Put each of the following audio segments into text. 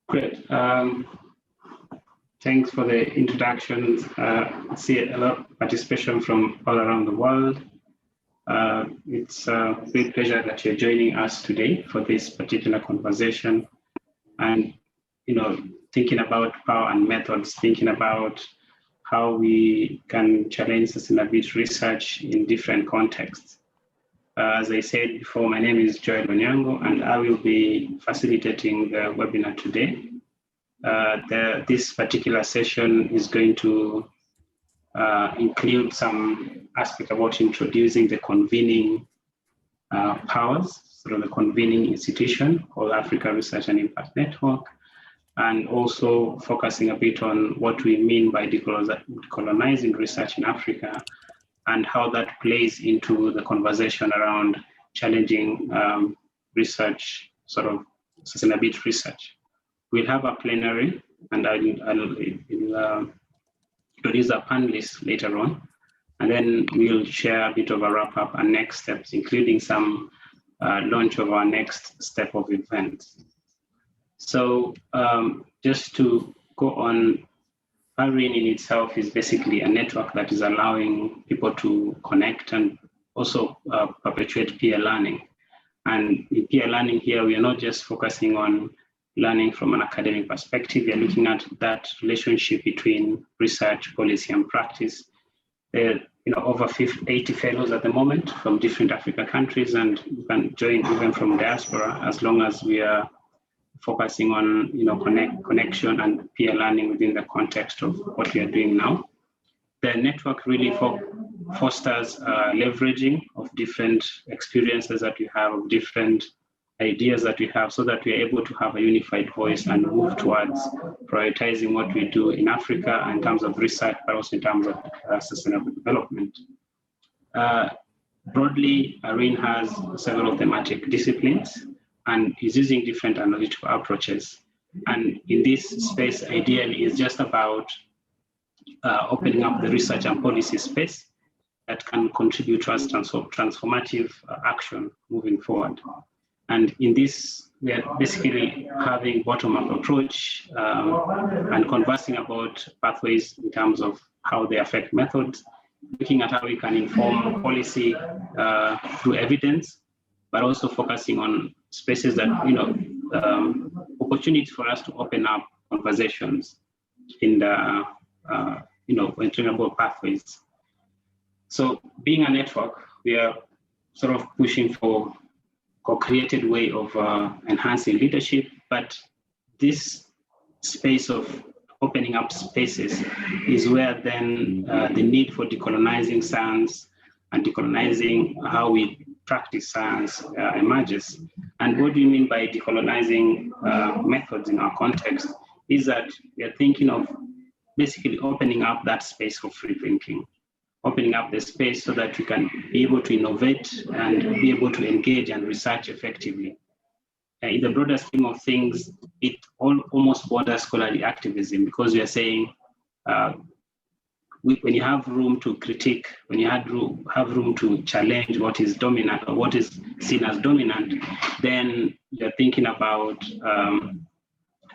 Great. Thanks for the introduction. I see a lot of participation from all around the world. It's a great pleasure that you're joining us today for this particular conversation. And, thinking about power and methods, thinking about how we can challenge sustainability research in different contexts. As I said before, my name is Joel Onyango, and I will be facilitating the webinar today. This particular session is going to include some aspect about introducing the convening powers, sort of the convening institution called Africa Research and Impact Network, and also focusing a bit on what we mean by decolonizing research in Africa and how that plays into the conversation around challenging research, sort of sustainability research. We'll have a plenary, and I'll introduce our panelists later on, and then we'll share a bit of a wrap-up and next steps, including some launch of our next step of events. So just to go on, ARIN in itself is basically a network that is allowing people to connect and also perpetuate peer learning. And in peer learning here, we are not just focusing on learning from an academic perspective. We are looking at that relationship between research, policy, and practice. There are over 80 fellows at the moment from different African countries, and you can join even from diaspora as long as we are focusing on connection and peer learning within the context of what we are doing now. The network really fosters leveraging of different experiences that we have, of different ideas that we have, so that we are able to have a unified voice and move towards prioritizing what we do in Africa in terms of research, but also in terms of sustainable development. Broadly, ARIN has several thematic disciplines and is using different analytical approaches. And in this space, ideally, is just about opening up the research and policy space that can contribute to us transformative action moving forward. And in this, we are basically having bottom-up approach and conversing about pathways in terms of how they affect methods, looking at how we can inform policy through evidence, but also focusing on spaces that, opportunities for us to open up conversations in the, when talking about pathways. So being a network, we are sort of pushing for co-created way of enhancing leadership, but this space of opening up spaces is where then the need for decolonizing science and decolonizing how we practice science emerges. And what do you mean by decolonizing methods in our context is that we are thinking of basically opening up that space for free thinking, opening up the space so that we can be able to innovate and be able to engage and research effectively. In the broader scheme of things, it almost borders scholarly activism, because we are saying when you have room to critique, when you have room to challenge what is dominant or what is seen as dominant, then you're thinking about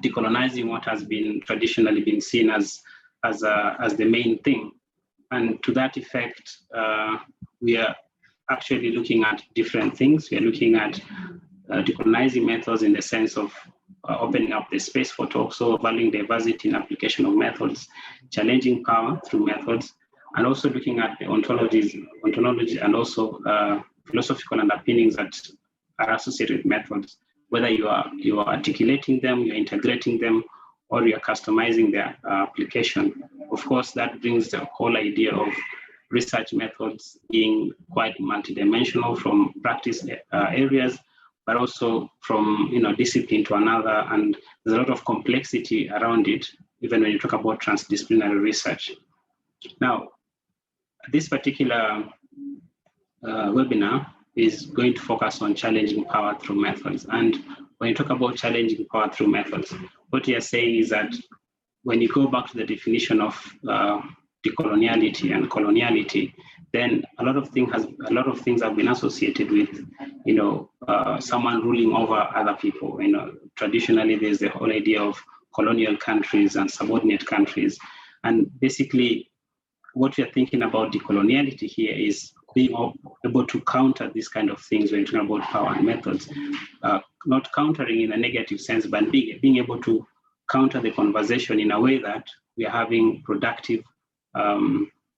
decolonizing what has been traditionally been seen as the main thing. And to that effect, we are actually looking at different things. We are looking at decolonizing methods in the sense of opening up the space for talk, so valuing diversity in application of methods, challenging power through methods, and also looking at the ontology and also philosophical underpinnings that are associated with methods, whether you are articulating them, you're integrating them, or you're customizing their application. Of course, that brings the whole idea of research methods being quite multidimensional from practice areas, but also from discipline to another, and there's a lot of complexity around it, even when you talk about transdisciplinary research. Now, this particular webinar is going to focus on challenging power through methods. And when you talk about challenging power through methods, what you're saying is that when you go back to the definition of decoloniality and coloniality, then a lot of things have been associated with, someone ruling over other people. Traditionally there's the whole idea of colonial countries and subordinate countries, and basically what we are thinking about decoloniality here is being able to counter these kind of things when talking about power and methods, not countering in a negative sense, but being able to counter the conversation in a way that we are having productive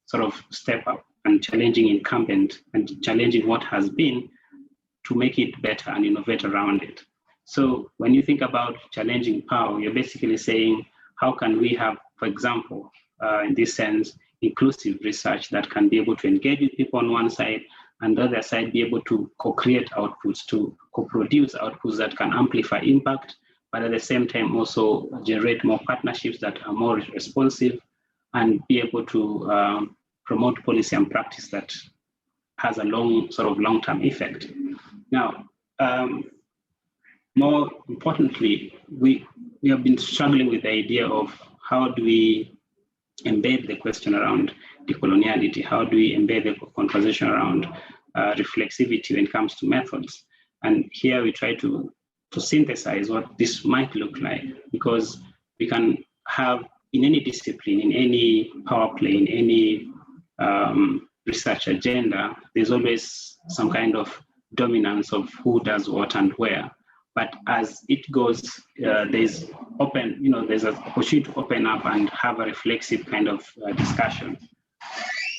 sort of step up and challenging incumbent and challenging what has been to make it better and innovate around it. So when you think about challenging power, you're basically saying, how can we have, for example, in this sense, inclusive research that can be able to engage with people on one side, and the other side be able to co-create outputs, to co-produce outputs that can amplify impact, but at the same time also generate more partnerships that are more responsive and be able to promote policy and practice that has a long-term effect. Now, more importantly, we have been struggling with the idea of how do we embed the question around decoloniality, how do we embed the conversation around reflexivity when it comes to methods. And here we try to synthesize what this might look like, because we can have in any discipline, in any power play, in any research agenda, there's always some kind of dominance of who does what and where. But as it goes, there's an opportunity to open up and have a reflexive kind of discussion.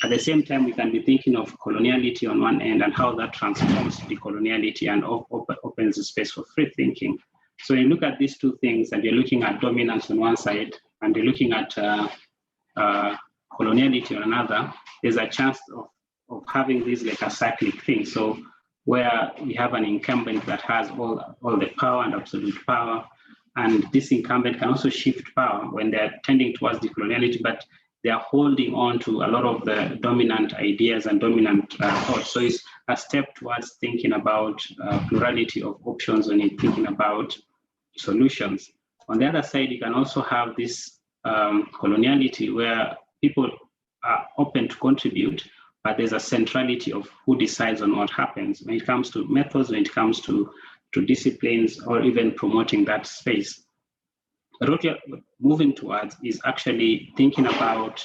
At the same time, we can be thinking of coloniality on one end and how that transforms decoloniality and opens the space for free thinking. So you look at these two things and you're looking at dominance on one side and you're looking at coloniality on another, there's a chance of having this like a cyclic thing. So where we have an incumbent that has all the power and absolute power, and this incumbent can also shift power when they're tending towards decoloniality, but they are holding on to a lot of the dominant ideas and dominant thoughts. So it's a step towards thinking about plurality of options when you're thinking about solutions. On the other side, you can also have this coloniality where people are open to contribute, but there's a centrality of who decides on what happens when it comes to methods, when it comes to disciplines, or even promoting that space. But what you're moving towards is actually thinking about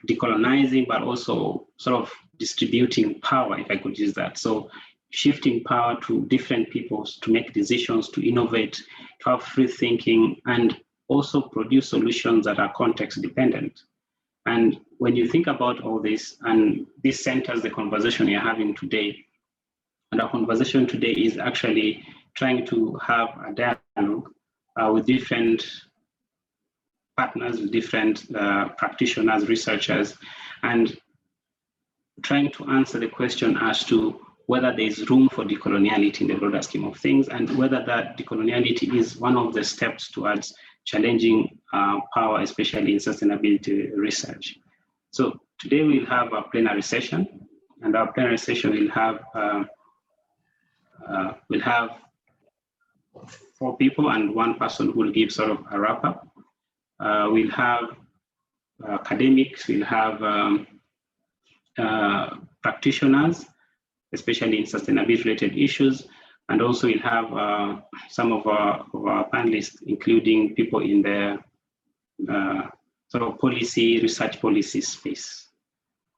decolonizing, but also sort of distributing power, if I could use that. So shifting power to different peoples to make decisions, to innovate, to have free thinking, and also produce solutions that are context dependent. And when you think about all this, and this centers the conversation you're having today, and our conversation today is actually trying to have a dialogue with different partners, with different practitioners, researchers, and trying to answer the question as to whether there is room for decoloniality in the broader scheme of things, and whether that decoloniality is one of the steps towards challenging power, especially in sustainability research. So today we'll have a plenary session, and our plenary session will have 4 people and 1 person who will give sort of a wrap up. We'll have academics, we'll have practitioners, especially in sustainability related issues, and also we'll have some of our panelists, including people in the sort of research policy space.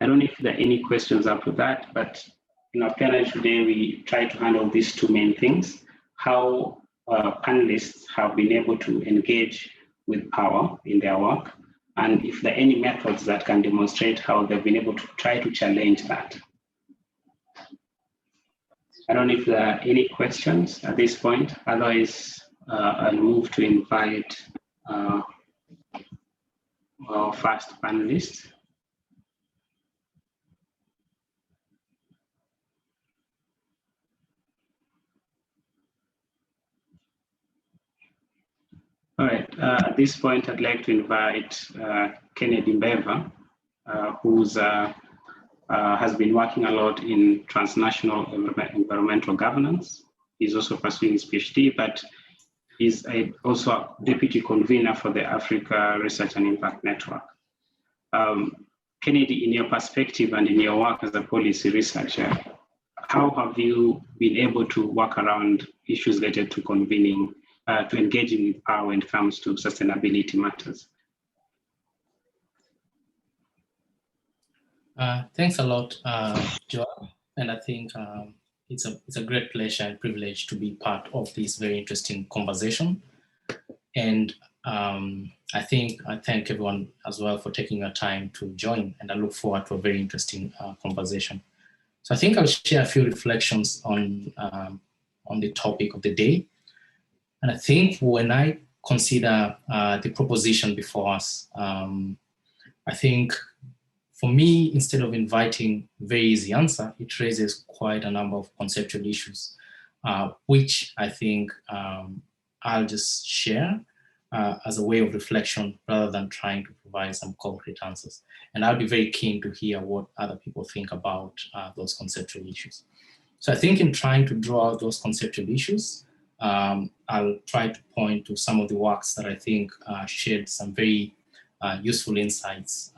I don't know if there are any questions after that, but in our panel today, we try to handle these 2 main things: how panelists have been able to engage with power in their work, and if there are any methods that can demonstrate how they've been able to try to challenge that. I don't know if there are any questions at this point. Otherwise, I'll move to invite our first panelist. All right, at this point, I'd like to invite Kennedy Mbeva, who has been working a lot in transnational environmental governance. He's also pursuing his PhD, but he's also a deputy convener for the Africa Research and Impact Network. Kennedy, in your perspective and in your work as a policy researcher, how have you been able to work around issues related to convening, to engaging with power when it comes to sustainability matters? Thanks a lot, Joel. And I think it's a great pleasure and privilege to be part of this very interesting conversation. And I thank everyone as well for taking your time to join, and I look forward to a very interesting conversation. So I think I'll share a few reflections on the topic of the day. And I think when I consider the proposition before us, I think for me, instead of inviting very easy answer, it raises quite a number of conceptual issues, which I think I'll just share as a way of reflection rather than trying to provide some concrete answers. And I'll be very keen to hear what other people think about those conceptual issues. So I think in trying to draw out those conceptual issues, I'll try to point to some of the works that I think shed some very useful insights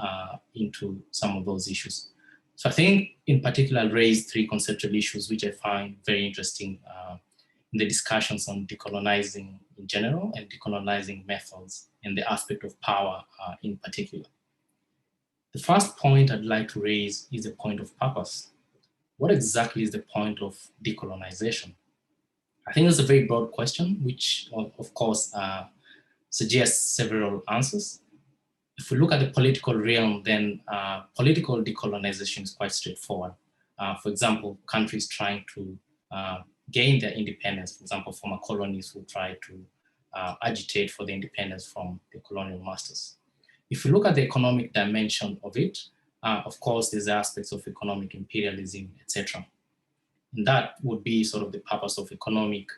into some of those issues. So I think in particular, I'll raise three conceptual issues which I find very interesting in the discussions on decolonizing in general and decolonizing methods and the aspect of power in particular. The first point I'd like to raise is the point of purpose. What exactly is the point of decolonization? I think it's a very broad question, which of course suggests several answers. If we look at the political realm, then political decolonization is quite straightforward. For example, countries trying to gain their independence, for example, former colonies who try to agitate for the independence from the colonial masters. If you look at the economic dimension of it, of course, there's aspects of economic imperialism, etc. And that would be sort of the purpose of economic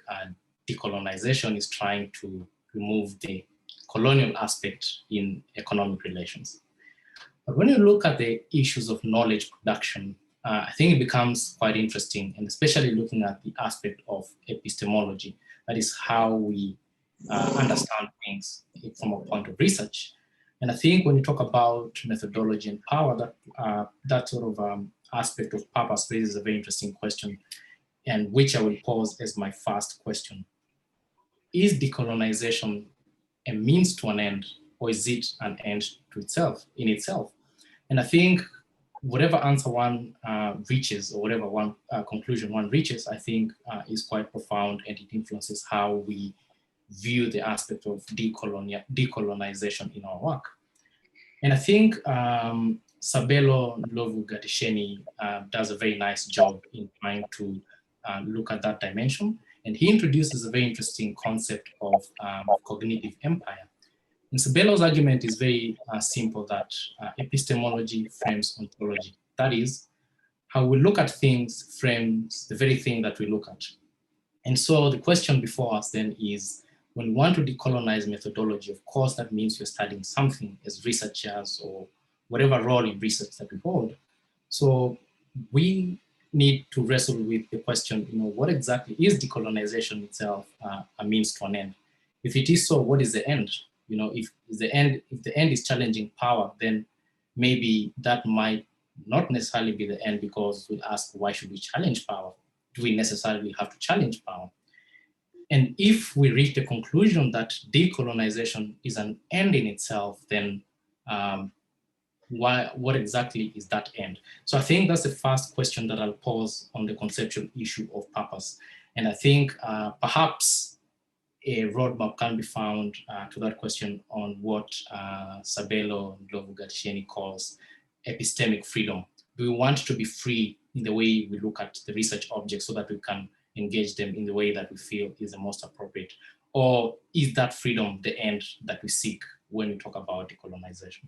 decolonization, is trying to remove the colonial aspect in economic relations. But when you look at the issues of knowledge production, I think it becomes quite interesting, and especially looking at the aspect of epistemology, that is how we understand things from a point of research. And I think when you talk about methodology and power, that sort of aspect of purpose raises a very interesting question, and which I will pose as my first question. Is decolonization a means to an end, or is it an end to itself, in itself? And I think whatever answer one reaches, or whatever one conclusion one reaches, I think is quite profound, and it influences how we view the aspect of decolonization in our work. And I think Sabelo Ndlovu-Gatisheni does a very nice job in trying to look at that dimension. And he introduces a very interesting concept of cognitive empire. And Sabelo's argument is very simple, that epistemology frames ontology. That is, how we look at things frames the very thing that we look at. And so the question before us then is, when we want to decolonize methodology, of course, that means we're studying something as researchers or whatever role in research that we hold. So we need to wrestle with the question, what exactly is decolonization itself a means to an end? If it is so, what is the end? If the end is challenging power, then maybe that might not necessarily be the end, because we ask, why should we challenge power? Do we necessarily have to challenge power? And if we reach the conclusion that decolonization is an end in itself, then what exactly is that end? So I think that's the first question that I'll pose on the conceptual issue of purpose. And I think perhaps a roadmap can be found to that question on what Sabelo Ndlovu-Gatisheni calls epistemic freedom. Do we want to be free in the way we look at the research objects so that we can engage them in the way that we feel is the most appropriate? Or is that freedom the end that we seek when we talk about decolonization?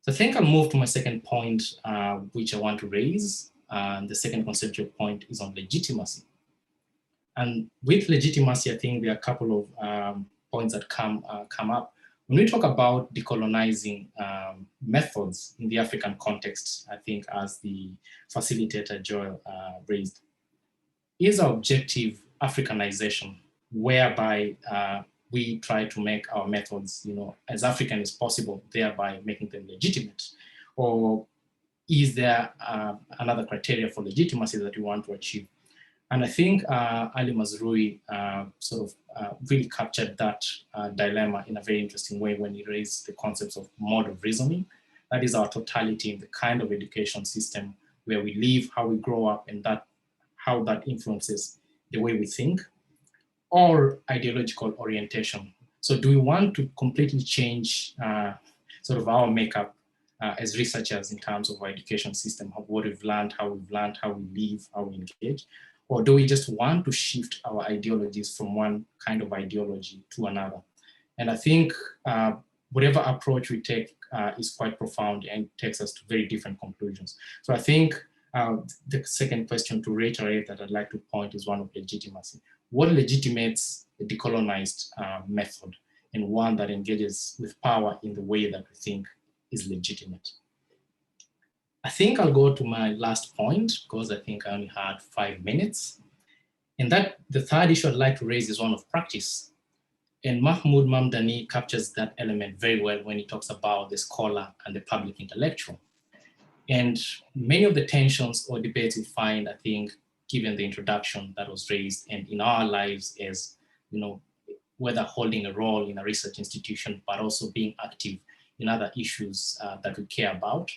So I think I'll move to my second point, which I want to raise. The second conceptual point is on legitimacy. And with legitimacy, I think there are a couple of points that come up. When we talk about decolonizing methods in the African context, I think as the facilitator Joel raised, is our objective Africanization, whereby we try to make our methods, as African as possible, thereby making them legitimate? Or is there another criteria for legitimacy that we want to achieve? And I think Ali Mazrui really captured that dilemma in a very interesting way when he raised the concepts of mode of reasoning. That is our totality in the kind of education system where we live, how we grow up, and how that influences the way we think, or ideological orientation. So do we want to completely change our makeup as researchers in terms of our education system, of what we've learned, how we live, how we engage? Or do we just want to shift our ideologies from one kind of ideology to another? And I think whatever approach we take is quite profound and takes us to very different conclusions. So I think the second question to reiterate that I'd like to point is one of legitimacy. What legitimates a decolonized method, and one that engages with power in the way that we think is legitimate? I think I'll go to my last point because I think I only had 5 minutes. And that the third issue I'd like to raise is one of practice. And Mahmoud Mamdani captures that element very well when he talks about the scholar and the public intellectual. And many of the tensions or debates we find, I think, given the introduction that was raised and in our lives as, whether holding a role in a research institution, but also being active in other issues that we care about.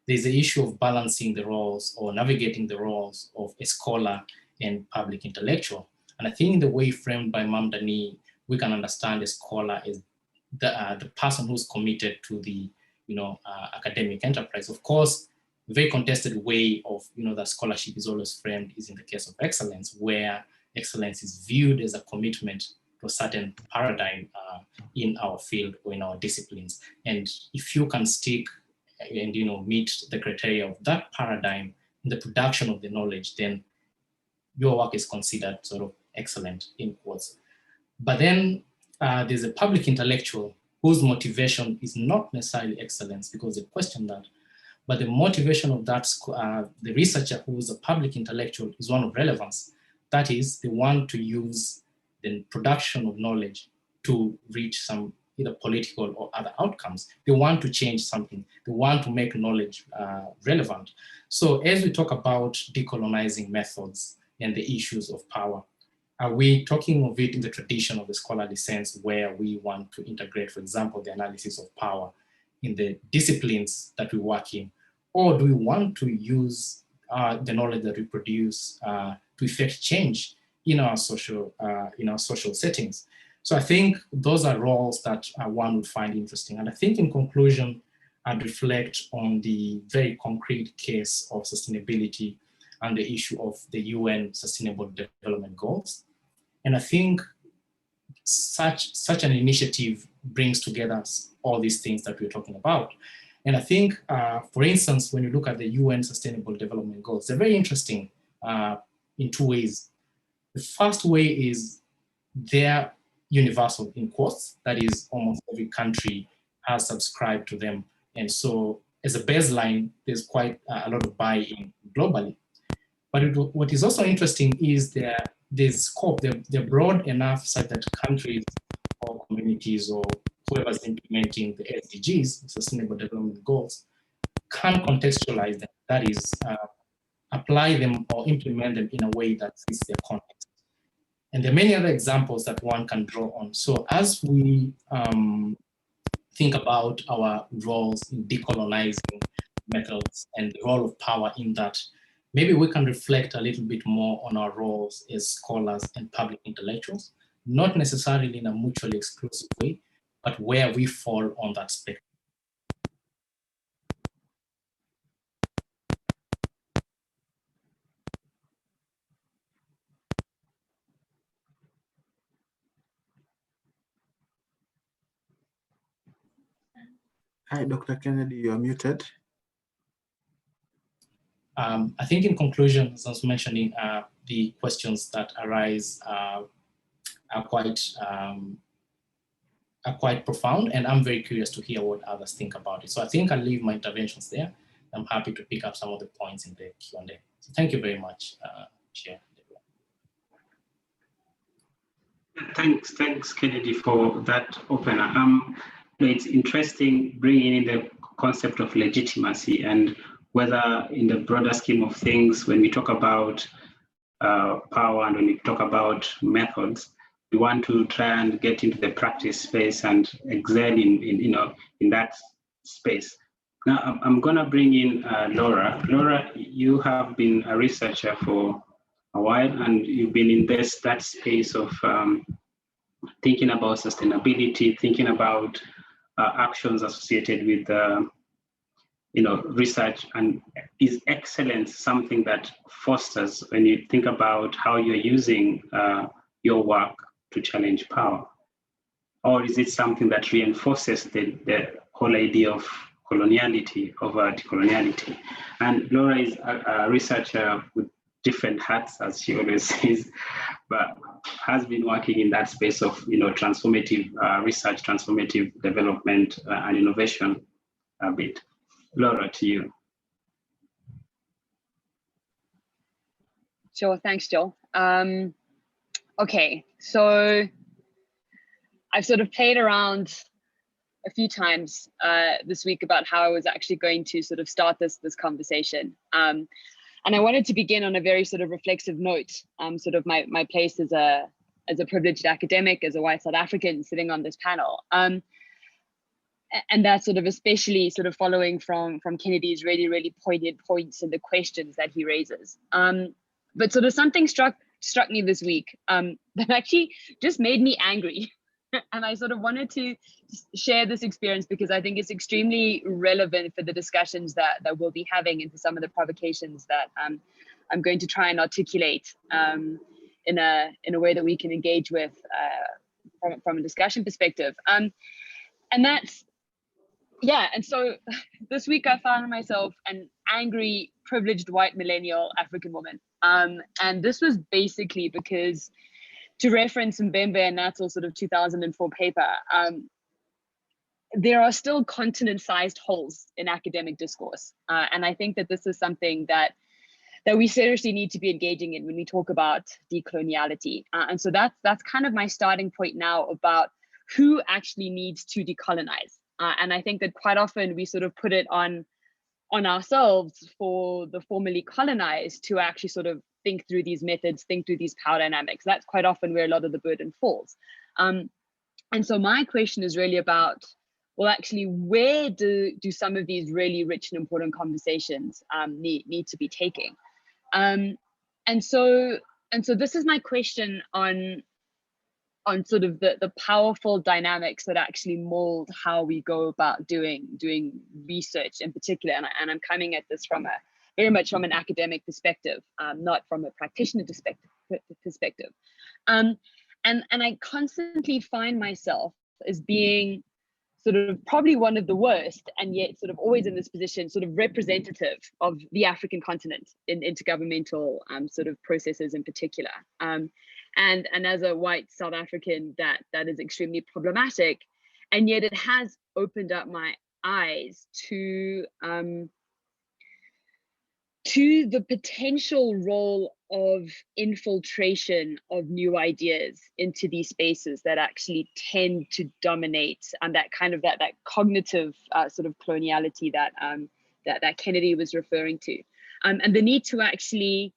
There's the issue of balancing the roles or navigating the roles of a scholar and public intellectual. And I think in the way framed by Mamdani, we can understand a scholar as the person who's committed to the academic enterprise. Of course, the very contested way of that scholarship is always framed is in the case of excellence, where excellence is viewed as a commitment to a certain paradigm in our field or in our disciplines. And if you can stick and meet the criteria of that paradigm in the production of the knowledge, then your work is considered sort of excellent, in quotes. But then there's a public intellectual whose motivation is not necessarily excellence, because they question that. But the motivation of that, the researcher who's a public intellectual is one of relevance. That is, they want to use the production of knowledge to reach some either political or other outcomes. They want to change something. They want to make knowledge relevant. So as we talk about decolonizing methods and the issues of power, are we talking of it in the tradition of the scholarly sense, where we want to integrate, for example, the analysis of power in the disciplines that we work in? Or do we want to use the knowledge that we produce to effect change in our social settings? So I think those are roles that one would find interesting. And I think in conclusion, I'd reflect on the very concrete case of sustainability and the issue of the UN Sustainable Development Goals. And I think such an initiative brings together all these things that we're talking about. And I think, for instance, when you look at the UN Sustainable Development Goals, they're very interesting in two ways. The first way is they're universal, in quotes. That is, almost every country has subscribed to them. And so as a baseline, there's quite a lot of buy-in globally. But what is also interesting is their scope. They're broad enough such that countries or communities or whoever's implementing the SDGs, Sustainable Development Goals, can contextualize them. That is, apply them or implement them in a way that fits their context. And there are many other examples that one can draw on. So as we think about our roles in decolonizing methods and the role of power in that, maybe we can reflect a little bit more on our roles as scholars and public intellectuals, not necessarily in a mutually exclusive way, but where we fall on that spectrum. Hi, Dr. Kennedy, you are muted. I think in conclusion, as I was mentioning, the questions that arise are quite profound, and I'm very curious to hear what others think about it. So I think I'll leave my interventions there. I'm happy to pick up some of the points in the Q&A. So thank you very much, Chair. Thanks, Kennedy, for that opener. It's interesting bringing in the concept of legitimacy and whether in the broader scheme of things, when we talk about power and when we talk about methods, we want to try and get into the practice space and excel in that space. Now, I'm going to bring in Laura. Laura, you have been a researcher for a while, and you've been in that space of thinking about sustainability, thinking about actions associated with research. And is excellence something that fosters when you think about how you're using your work to challenge power? Or is it something that reinforces the whole idea of coloniality over decoloniality? And Laura is a researcher with different hats, as she always says, but has been working in that space of transformative research, transformative development, and innovation a bit. Laura, to you. Sure, thanks, Joel. Okay, so I've sort of played around a few times this week about how I was actually going to sort of start this conversation. And I wanted to begin on a very sort of reflexive note, sort of my place as a privileged academic, as a white South African sitting on this panel. And that's sort of especially sort of following from Kennedy's really, really poignant points and the questions that he raises. But sort of something struck me this week that actually just made me angry. And I sort of wanted to share this experience because I think it's extremely relevant for the discussions that we'll be having and for some of the provocations that I'm going to try and articulate in a way that we can engage with from a discussion perspective. And that's, yeah, and so this week I found myself an angry, privileged white millennial African woman. And this was basically because, to reference Mbembe and Natsel's sort of 2004 paper, there are still continent-sized holes in academic discourse. And I think that this is something that we seriously need to be engaging in when we talk about decoloniality. And so that's kind of my starting point now about who actually needs to decolonize. And I think that quite often we sort of put it on ourselves for the formerly colonized to actually sort of think through these methods, think through these power dynamics. That's quite often where a lot of the burden falls. And so my question is really about, well, actually, where do some of these really rich and important conversations need to be taking? And so this is my question on sort of the powerful dynamics that actually mold how we go about doing research in particular. And I'm coming at this very much from an academic perspective, not from a practitioner perspective. And I constantly find myself as being sort of probably one of the worst, and yet sort of always in this position, sort of representative of the African continent in intergovernmental sort of processes in particular. And as a white South African, that is extremely problematic, and yet it has opened up my eyes to the potential role of infiltration of new ideas into these spaces that actually tend to dominate, and that kind of that cognitive sort of coloniality that Kennedy was referring to, and the need to actually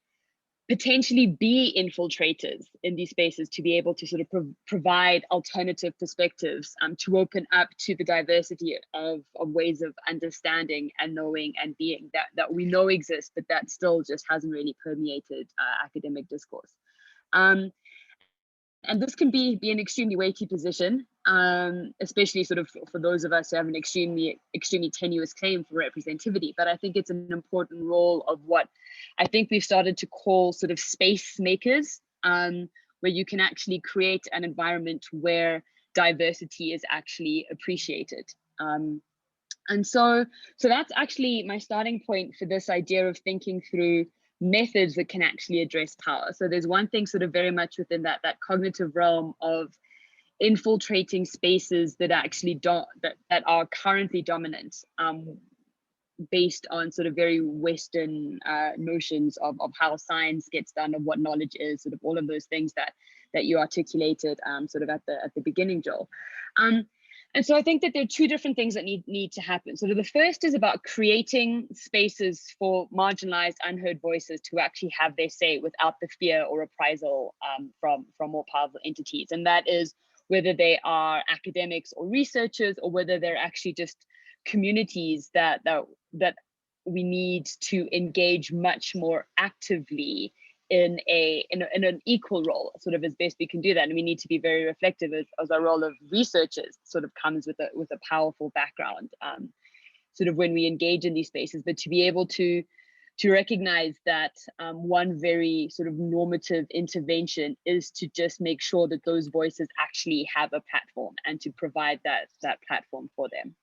potentially be infiltrators in these spaces to be able to sort of provide alternative perspectives, to open up to the diversity of ways of understanding and knowing and being that we know exist, but that still just hasn't really permeated academic discourse. And this can be an extremely weighty position, especially sort of for those of us who have an extremely tenuous claim for representativity. But I think it's an important role of what I think we've started to call sort of space makers, where you can actually create an environment where diversity is actually appreciated. And so that's actually my starting point for this idea of thinking through methods that can actually address power. So there's one thing sort of very much within that cognitive realm of infiltrating spaces that actually that are currently dominant, based on sort of very Western notions of how science gets done, of what knowledge is, sort of all of those things that you articulated sort of at the beginning, Joel. And so I think that there are two different things that need to happen. So the first is about creating spaces for marginalized, unheard voices to actually have their say without the fear or reprisal from more powerful entities. And that is whether they are academics or researchers, or whether they're actually just communities that we need to engage much more actively in an equal role, sort of as best we can do that. And we need to be very reflective as our role of researchers sort of comes with a powerful background, sort of when we engage in these spaces, but to be able to recognize that one very sort of normative intervention is to just make sure that those voices actually have a platform and to provide that platform for them.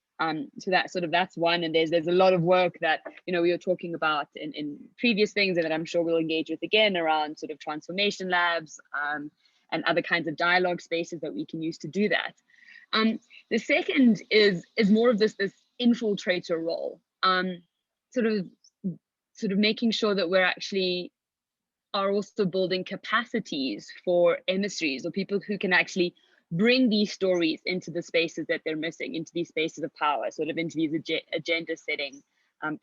So that's one, and there's a lot of work that we were talking about in previous things, and that I'm sure we'll engage with again around sort of transformation labs and other kinds of dialogue spaces that we can use to do that. The second is more of this infiltrator role, sort of making sure that we're actually are also building capacities for emissaries or people who can actually bring these stories into the spaces that they're missing, into these spaces of power, sort of into these agenda setting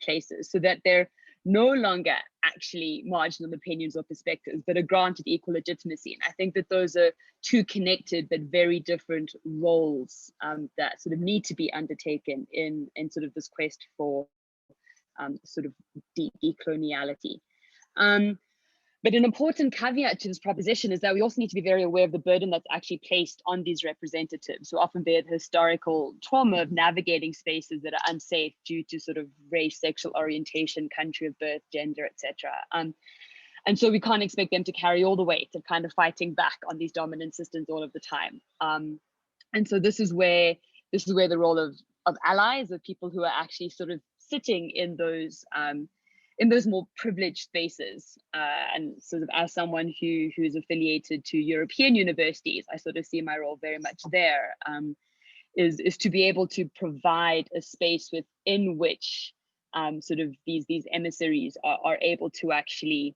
places, so that they're no longer actually marginal opinions or perspectives, but are granted equal legitimacy. And I think that those are two connected but very different roles that sort of need to be undertaken in sort of this quest for sort of decoloniality. But an important caveat to this proposition is that we also need to be very aware of the burden that's actually placed on these representatives, who often bear the historical trauma of navigating spaces that are unsafe due to sort of race, sexual orientation, country of birth, gender, etc. And so we can't expect them to carry all the weight of kind of fighting back on these dominant systems all of the time. And so this is where the role of allies, of people who are actually sort of sitting in those more privileged spaces, and sort of as someone who is affiliated to European universities, I sort of see my role very much there, is to be able to provide a space within which sort of these emissaries are able to actually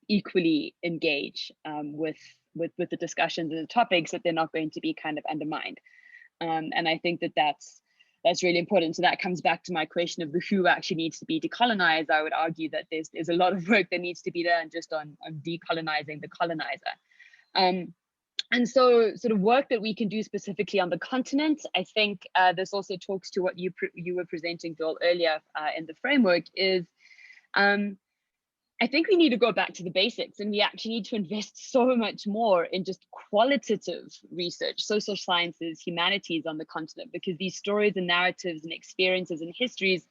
equally engage with the discussions and the topics, that they're not going to be kind of undermined. And I think that that's really important. So that comes back to my question of the who actually needs to be decolonized. I would argue that there's a lot of work that needs to be done just on decolonizing the colonizer. And so sort of work that we can do specifically on the continent, I think this also talks to what you were presenting, Joel, earlier in the framework, is I think we need to go back to the basics, and we actually need to invest so much more in just qualitative research, social sciences, humanities on the continent, because these stories and narratives and experiences and histories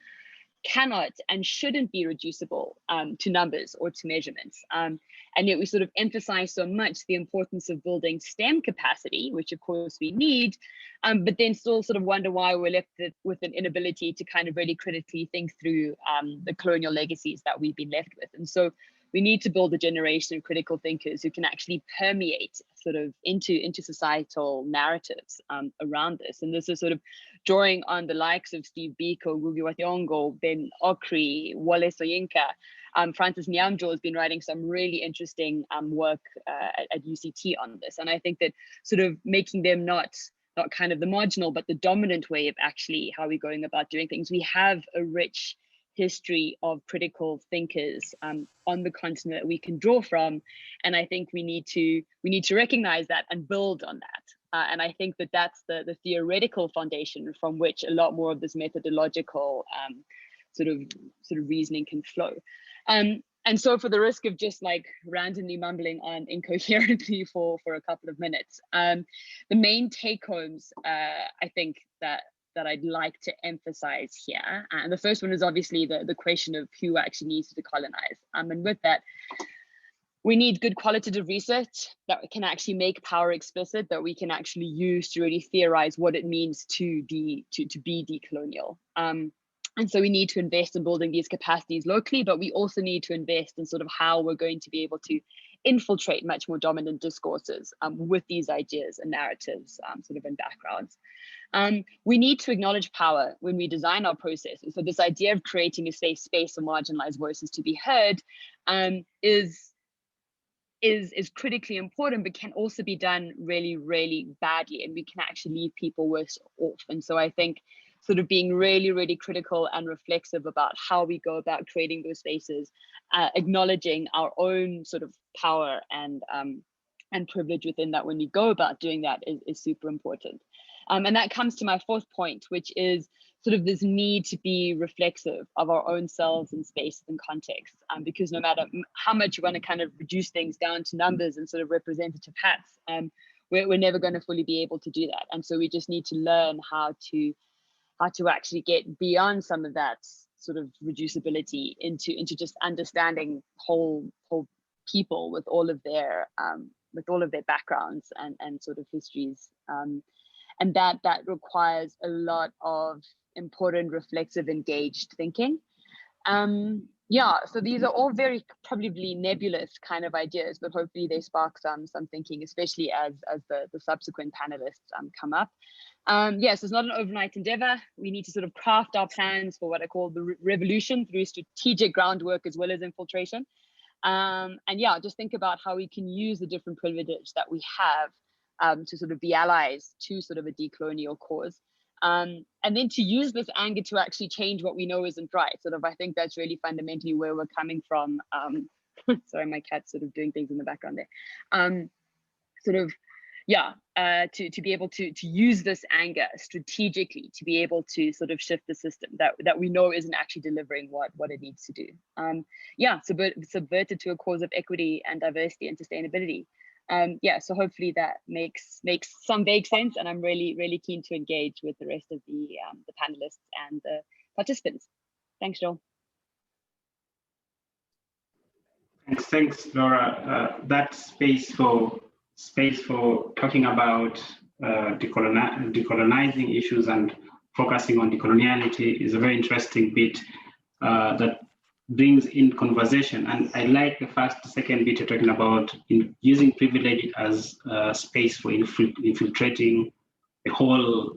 cannot and shouldn't be reducible to numbers or to measurements. And yet we sort of emphasize so much the importance of building STEM capacity, which of course we need, but then still sort of wonder why we're left with an inability to kind of really critically think through the colonial legacies that we've been left with. And so we need to build a generation of critical thinkers who can actually permeate sort of into societal narratives around this. And this is sort of drawing on the likes of Steve Biko, Ngugi wa Thiong'o, Ben Okri, Wole Soyinka. Francis Nyamjo has been writing some really interesting work at UCT on this. And I think that sort of making them not kind of the marginal, but the dominant way of actually how we're going about doing things. We have a rich history of critical thinkers on the continent that we can draw from, and I think we need to recognize that and build on that. And I think that that's the theoretical foundation from which a lot more of this methodological sort of reasoning can flow. And so, for the risk of just like randomly mumbling on incoherently for a couple of minutes, the main take homes I think that I'd like to emphasize here. And the first one is obviously the question of who actually needs to decolonize. And with that, we need good qualitative research that can actually make power explicit, that we can actually use to really theorize what it means to be decolonial. And so we need to invest in building these capacities locally, but we also need to invest in sort of how we're going to be able to infiltrate much more dominant discourses with these ideas and narratives sort of in backgrounds. We need to acknowledge power when we design our processes. So this idea of creating a safe space for marginalized voices to be heard is is critically important, but can also be done really, really badly, and we can actually leave people worse off. And so I think sort of being really, really critical and reflexive about how we go about creating those spaces, acknowledging our own sort of power and privilege within that when we go about doing that is super important. And that comes to my fourth point, which is sort of this need to be reflexive of our own selves and space and context, because no matter how much you want to kind of reduce things down to numbers and sort of representative hats, we're never going to fully be able to do that. And so we just need to learn how to actually get beyond some of that sort of reducibility into just understanding whole people with all of their backgrounds and sort of histories. And that requires a lot of important, reflexive, engaged thinking. Yeah, so these are all very probably nebulous kind of ideas, but hopefully they spark some thinking, especially as the subsequent panelists come up. Yes, it's not an overnight endeavor. We need to sort of craft our plans for what I call the revolution through strategic groundwork as well as infiltration. And yeah, just think about how we can use the different privilege that we have to sort of be allies to sort of a decolonial cause. And then to use this anger to actually change what we know isn't right. Sort of, I think that's really fundamentally where we're coming from. Sorry, my cat's sort of doing things in the background there. Sort of, yeah, to be able to use this anger strategically to be able to sort of shift the system that we know isn't actually delivering what it needs to do. Yeah, subvert it to a cause of equity and diversity and sustainability. Yeah, so hopefully that makes some vague sense, and I'm really, really keen to engage with the rest of the panelists and the participants. Thanks, Joel. Thanks, Laura. That space for talking about decolonizing issues and focusing on decoloniality is a very interesting bit that brings in conversation. And I like the second bit you're talking about using privilege as a space for infiltrating the whole,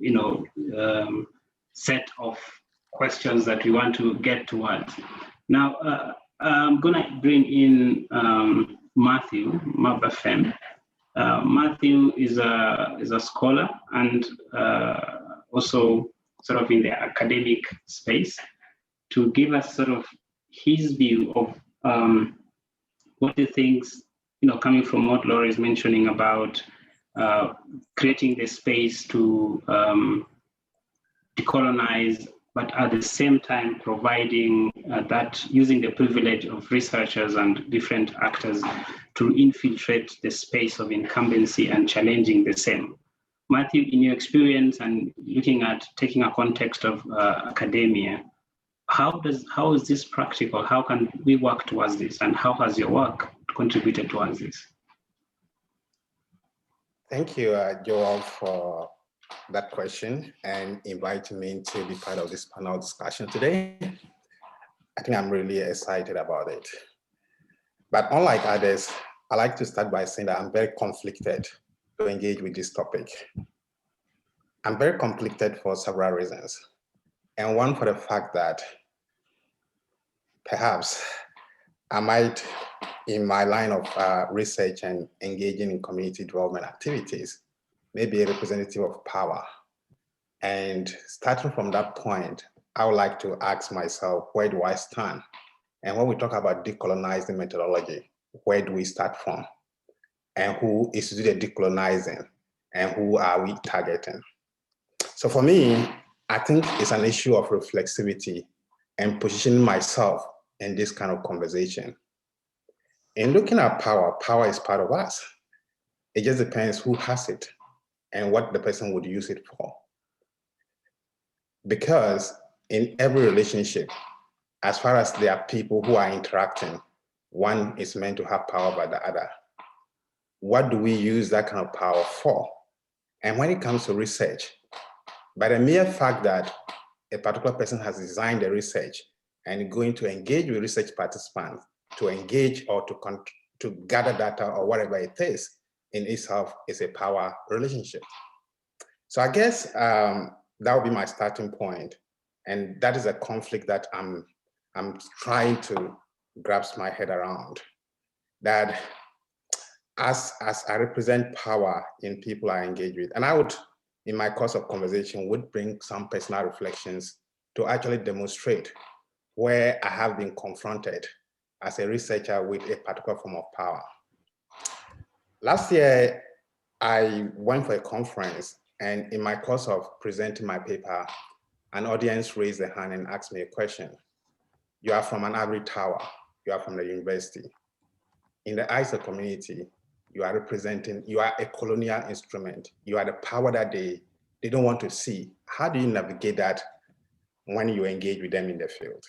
set of questions that we want to get towards. Now, I'm gonna bring in Matthew Mabafem. Matthew is a scholar and also sort of in the academic space to give us sort of his view of what he thinks, coming from what Laura is mentioning about creating the space to decolonize, but at the same time providing that using the privilege of researchers and different actors to infiltrate the space of incumbency and challenging the same. Matthew, in your experience and looking at taking a context of academia, how is this practical? How can we work towards this? And how has your work contributed towards this? Thank you, Joel, for that question and inviting me to be part of this panel discussion today. I think I'm really excited about it. But unlike others, I like to start by saying that I'm very conflicted to engage with this topic. I'm very conflicted for several reasons. And one for the fact that perhaps I might, in my line of research and engaging in community development activities, may be a representative of power. And starting from that point, I would like to ask myself, where do I stand? And when we talk about decolonizing methodology, where do we start from? And who is to do the decolonizing? And who are we targeting? So for me, I think it's an issue of reflexivity and positioning myself in this kind of conversation. In looking at power, power is part of us. It just depends who has it and what the person would use it for. Because in every relationship, as far as there are people who are interacting, one is meant to have power by the other. What do we use that kind of power for? And when it comes to research, by the mere fact that a particular person has designed the research and going to engage with research participants to engage or to gather data or whatever it is, in itself is a power relationship. So I guess that would be my starting point. And that is a conflict that I'm trying to grasp my head around. That as I represent power in people I engage with. And I would, in my course of conversation, would bring some personal reflections to actually demonstrate where I have been confronted as a researcher with a particular form of power. Last year, I went for a conference, and in my course of presenting my paper, an audience raised their hand and asked me a question. You are from an ivory tower, you are from the university. In the eyes of the community, you are representing, you are a colonial instrument. You are the power that they don't want to see. How do you navigate that when you engage with them in the field?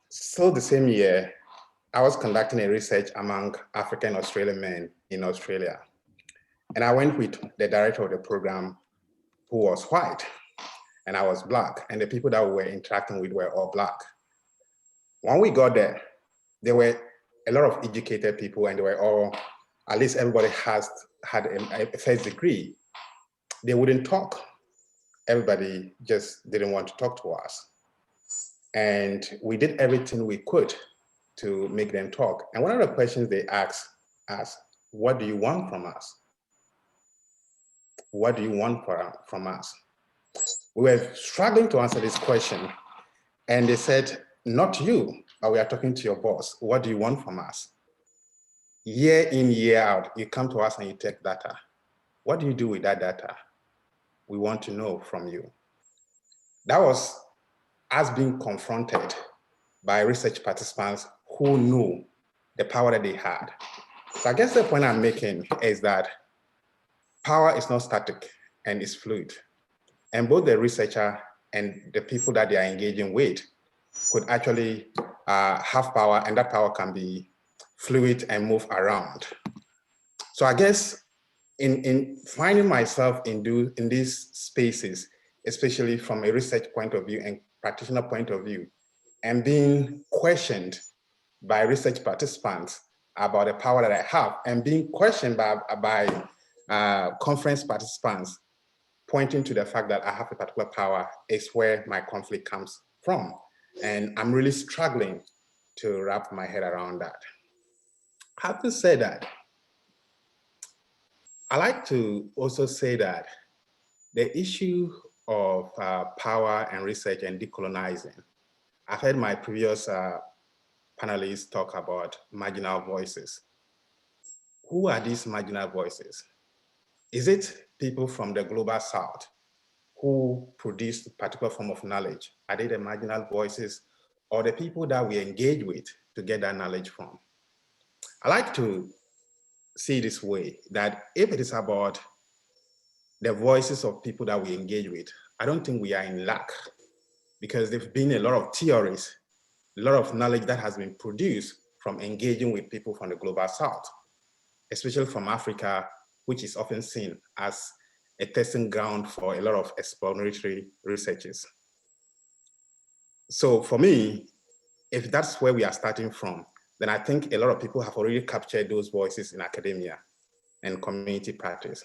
So the same year, I was conducting a research among African Australian men in Australia. And I went with the director of the program, who was white, and I was Black, and the people that we were interacting with were all Black. When we got there were a lot of educated people, and they were all, at least everybody had a first degree. They wouldn't talk. Everybody just didn't want to talk to us. And we did everything we could to make them talk. And one of the questions they asked us, what do you want from us? What do you want from us? We were struggling to answer this question. And they said, not you, but we are talking to your boss. What do you want from us? Year in, year out, you come to us and you take data. What do you do with that data? We want to know from you. That was us being confronted by research participants who knew the power that they had. So I guess the point I'm making is that power is not static and it's fluid. And both the researcher and the people that they are engaging with could actually have power, and that power can be fluid and move around. So I guess in finding myself in these spaces, especially from a research point of view and practitioner point of view, and being questioned by research participants about the power that I have, and being questioned by conference participants pointing to the fact that I have a particular power, is where my conflict comes from. And I'm really struggling to wrap my head around that. I have to say that I like to also say that the issue of power and research and decolonizing, I've heard my previous panelists talk about marginal voices. Who are these marginal voices? Is it people from the global south who produce a particular form of knowledge? Are they the marginal voices, or the people that we engage with to get that knowledge from? I like to see it this way, that if it is about the voices of people that we engage with, I don't think we are in luck, because there've been a lot of theories, a lot of knowledge that has been produced from engaging with people from the global south, especially from Africa, which is often seen as a testing ground for a lot of exploratory researches. So for me, if that's where we are starting from, then I think a lot of people have already captured those voices in academia and community practice.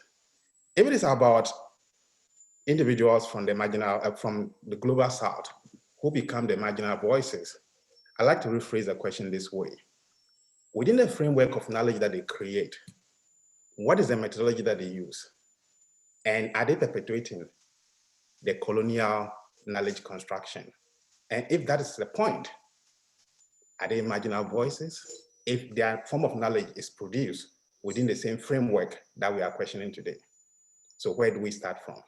If it is about individuals from the marginal, from the global south who become the marginal voices, I like to rephrase the question this way. Within the framework of knowledge that they create, what is the methodology that they use? And are they perpetuating the colonial knowledge construction? And if that is the point, are they marginal voices? If their form of knowledge is produced within the same framework that we are questioning today. So where do we start from?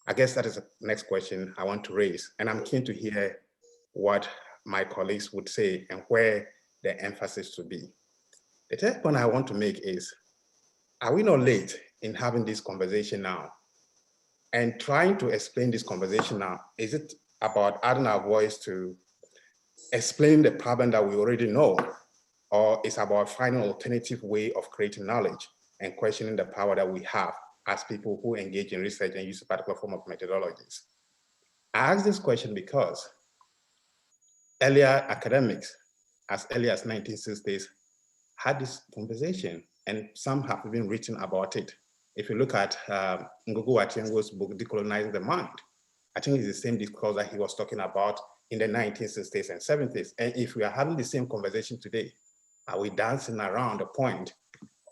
I guess that is the next question I want to raise. And I'm keen to hear what my colleagues would say and where the emphasis should be. The third point I want to make is, are we not late in having this conversation now? And trying to explain this conversation now, is it about adding our voice to explain the problem that we already know, or is about finding an alternative way of creating knowledge and questioning the power that we have as people who engage in research and use a particular form of methodologies? I ask this question because earlier academics, as early as 1960s, had this conversation, and some have even written about it. If you look at Ngogo Atiengo's book, Decolonizing the Mind, I think it's the same discourse that he was talking about in the 1960s and 70s. And if we are having the same conversation today, Are we dancing around a point,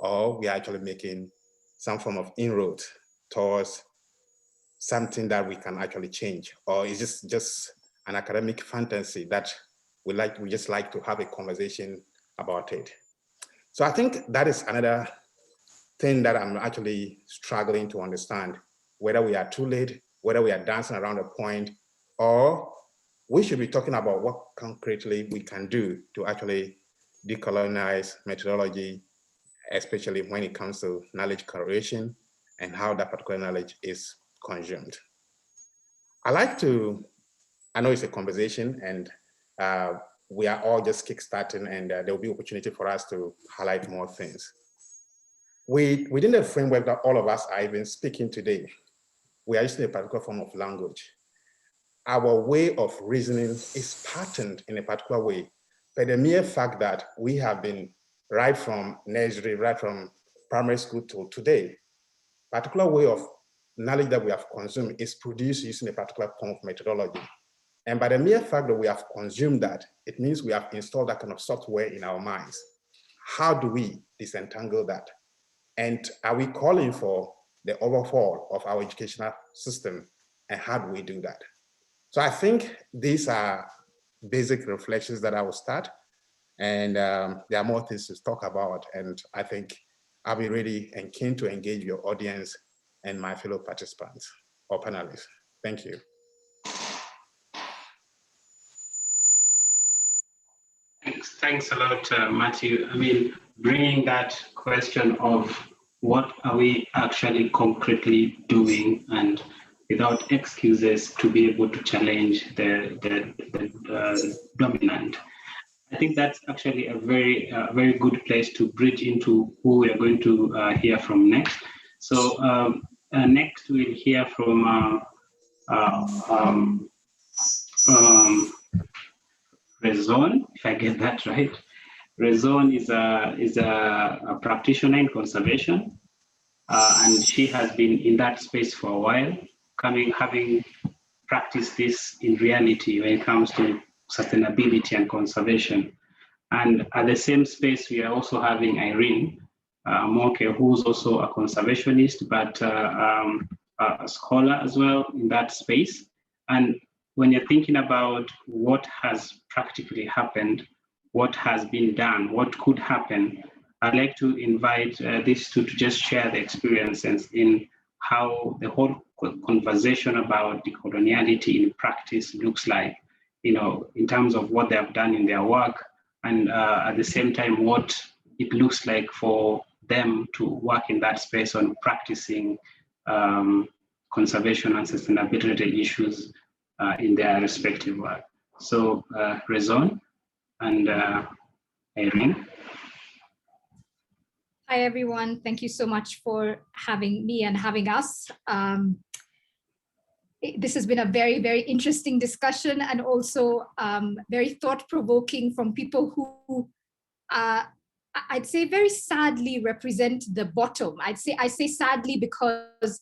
or we are actually making some form of inroad towards something that we can actually change? Or is this just an academic fantasy that we just like to have a conversation about it? So I think that is another thing that I'm actually struggling to understand, whether we are too late, whether we are dancing around a point, or we should be talking about what concretely we can do to actually decolonize methodology, especially when it comes to knowledge creation and how that particular knowledge is consumed. I know it's a conversation, and we are all just kickstarting, and there will be opportunity for us to highlight more things. Within the framework that all of us are even speaking today, we are using a particular form of language. Our way of reasoning is patterned in a particular way, but the mere fact that we have been right from nursery, right from primary school to today, particular way of knowledge that we have consumed is produced using a particular form of methodology. And by the mere fact that we have consumed that, it means we have installed that kind of software in our minds. How do we disentangle that? And are we calling for the overhaul of our educational system? And how do we do that? So I think these are basic reflections that I will start. And there are more things to talk about. And I think I'll be ready and keen to engage your audience and my fellow participants or panelists. Thank you. Thanks a lot, Matthew. I mean, bringing that question of what are we actually concretely doing, and without excuses to be able to challenge the dominant. I think that's actually a very good place to bridge into who we are going to hear from next. So next we'll hear from Rezon, if I get that right. Rezon is a practitioner in conservation, and she has been in that space for a while, having practiced this in reality when it comes to sustainability and conservation. And at the same space, we are also having IRIN Moke, who's also a conservationist, but a scholar as well in that space. And when you're thinking about what has practically happened, what has been done, what could happen, I'd like to invite these two to just share the experiences in how the whole conversation about decoloniality in practice looks like, you know, in terms of what they have done in their work, and at the same time, what it looks like for them to work in that space on practicing conservation and sustainability issues in their respective work. So Rezon and Irene. Hi, everyone. Thank you so much for having me and having us. This has been a very, very interesting discussion, and also very thought-provoking from people who I'd say very sadly represent the bottom. I say sadly because,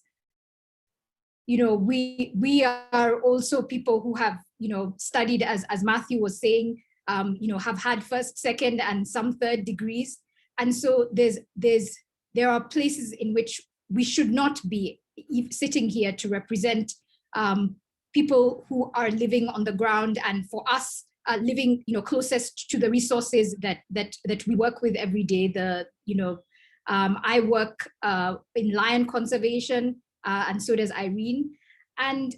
you know, we are also people who have, you know, studied, as Matthew was saying, you know, have had first, second, and some third degrees. And so there are places in which we should not be sitting here to represent people who are living on the ground, and for us living, you know, closest to the resources that we work with every day. I work in lion conservation, and so does Irene. And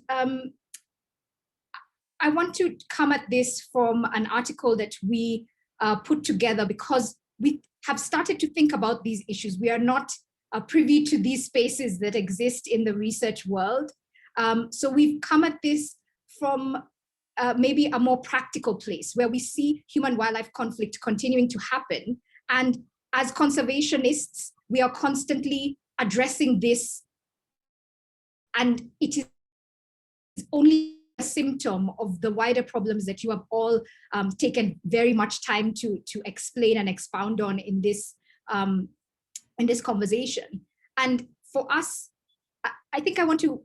I want to come at this from an article that we put together because we have started to think about these issues. We are not privy to these spaces that exist in the research world. So we've come at this from maybe a more practical place where we see human-wildlife conflict continuing to happen. And as conservationists, we are constantly addressing this. And it is only a symptom of the wider problems that you have all taken very much time to explain and expound on in this conversation. And for us, I think I want to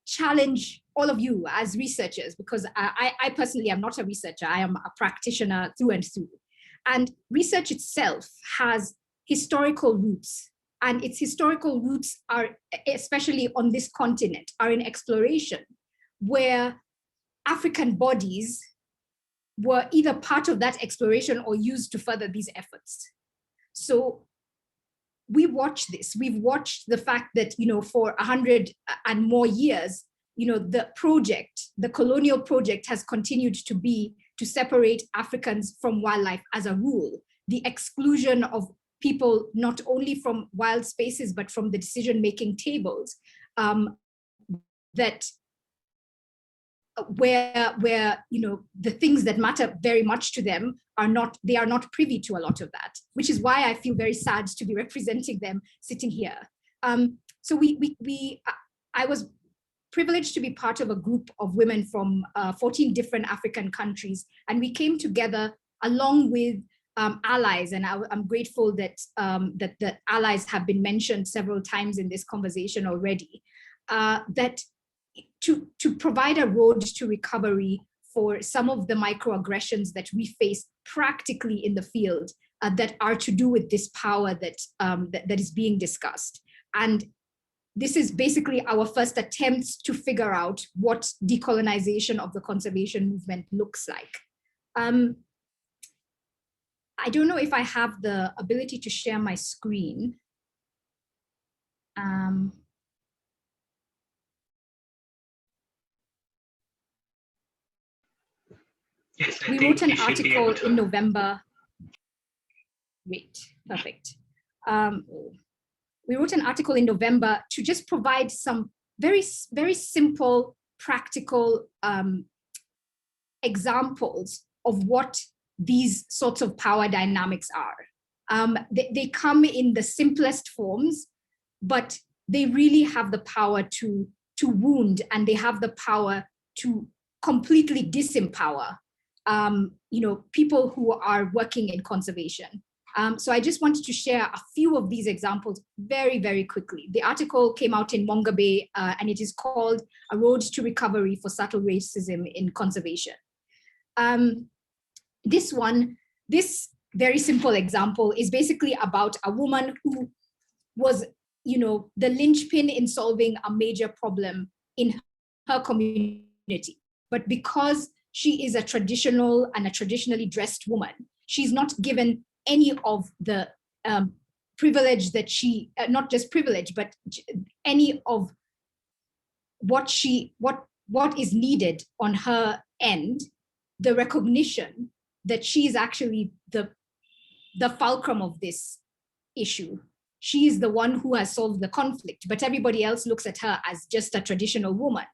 challenge all of you as researchers, because I personally am not a researcher. I am a practitioner through and through. And research itself has historical roots, and its historical roots are, especially on this continent, are in exploration, where African bodies were either part of that exploration or used to further these efforts. So we watch this. We've watched the fact that, for 100 and more years, the project, the colonial project, has continued to be to separate Africans from wildlife as a rule. The exclusion of people not only from wild spaces, but from the decision-making tables, that where the things that matter very much to them are not privy to a lot of that, which is why I feel very sad to be representing them sitting here. So I was privileged to be part of a group of women from 14 different African countries, and we came together along with allies, and I'm grateful that that the allies have been mentioned several times in this conversation already, that to provide a road to recovery for some of the microaggressions that we face practically in the field, that are to do with this power that is being discussed. And this is basically our first attempts to figure out what decolonization of the conservation movement looks like. I don't know if I have the ability to share my screen. Yes, we wrote an article in November. Great, perfect. We wrote an article in November to just provide some very, very simple, practical examples of what these sorts of power dynamics are. They come in the simplest forms, but they really have the power to wound, and they have the power to completely disempower people who are working in conservation. So I just wanted to share a few of these examples very, very quickly. The article came out in Mongabe, and it is called A Road to Recovery for Subtle Racism in Conservation. This very simple example is basically about a woman who was, the linchpin in solving a major problem in her community. But because she is a traditional and a traditionally dressed woman, she's not given any of the privilege that she, not just privilege, but any of what is needed on her end, the recognition that she is actually the fulcrum of this issue. She is the one who has solved the conflict, but everybody else looks at her as just a traditional woman.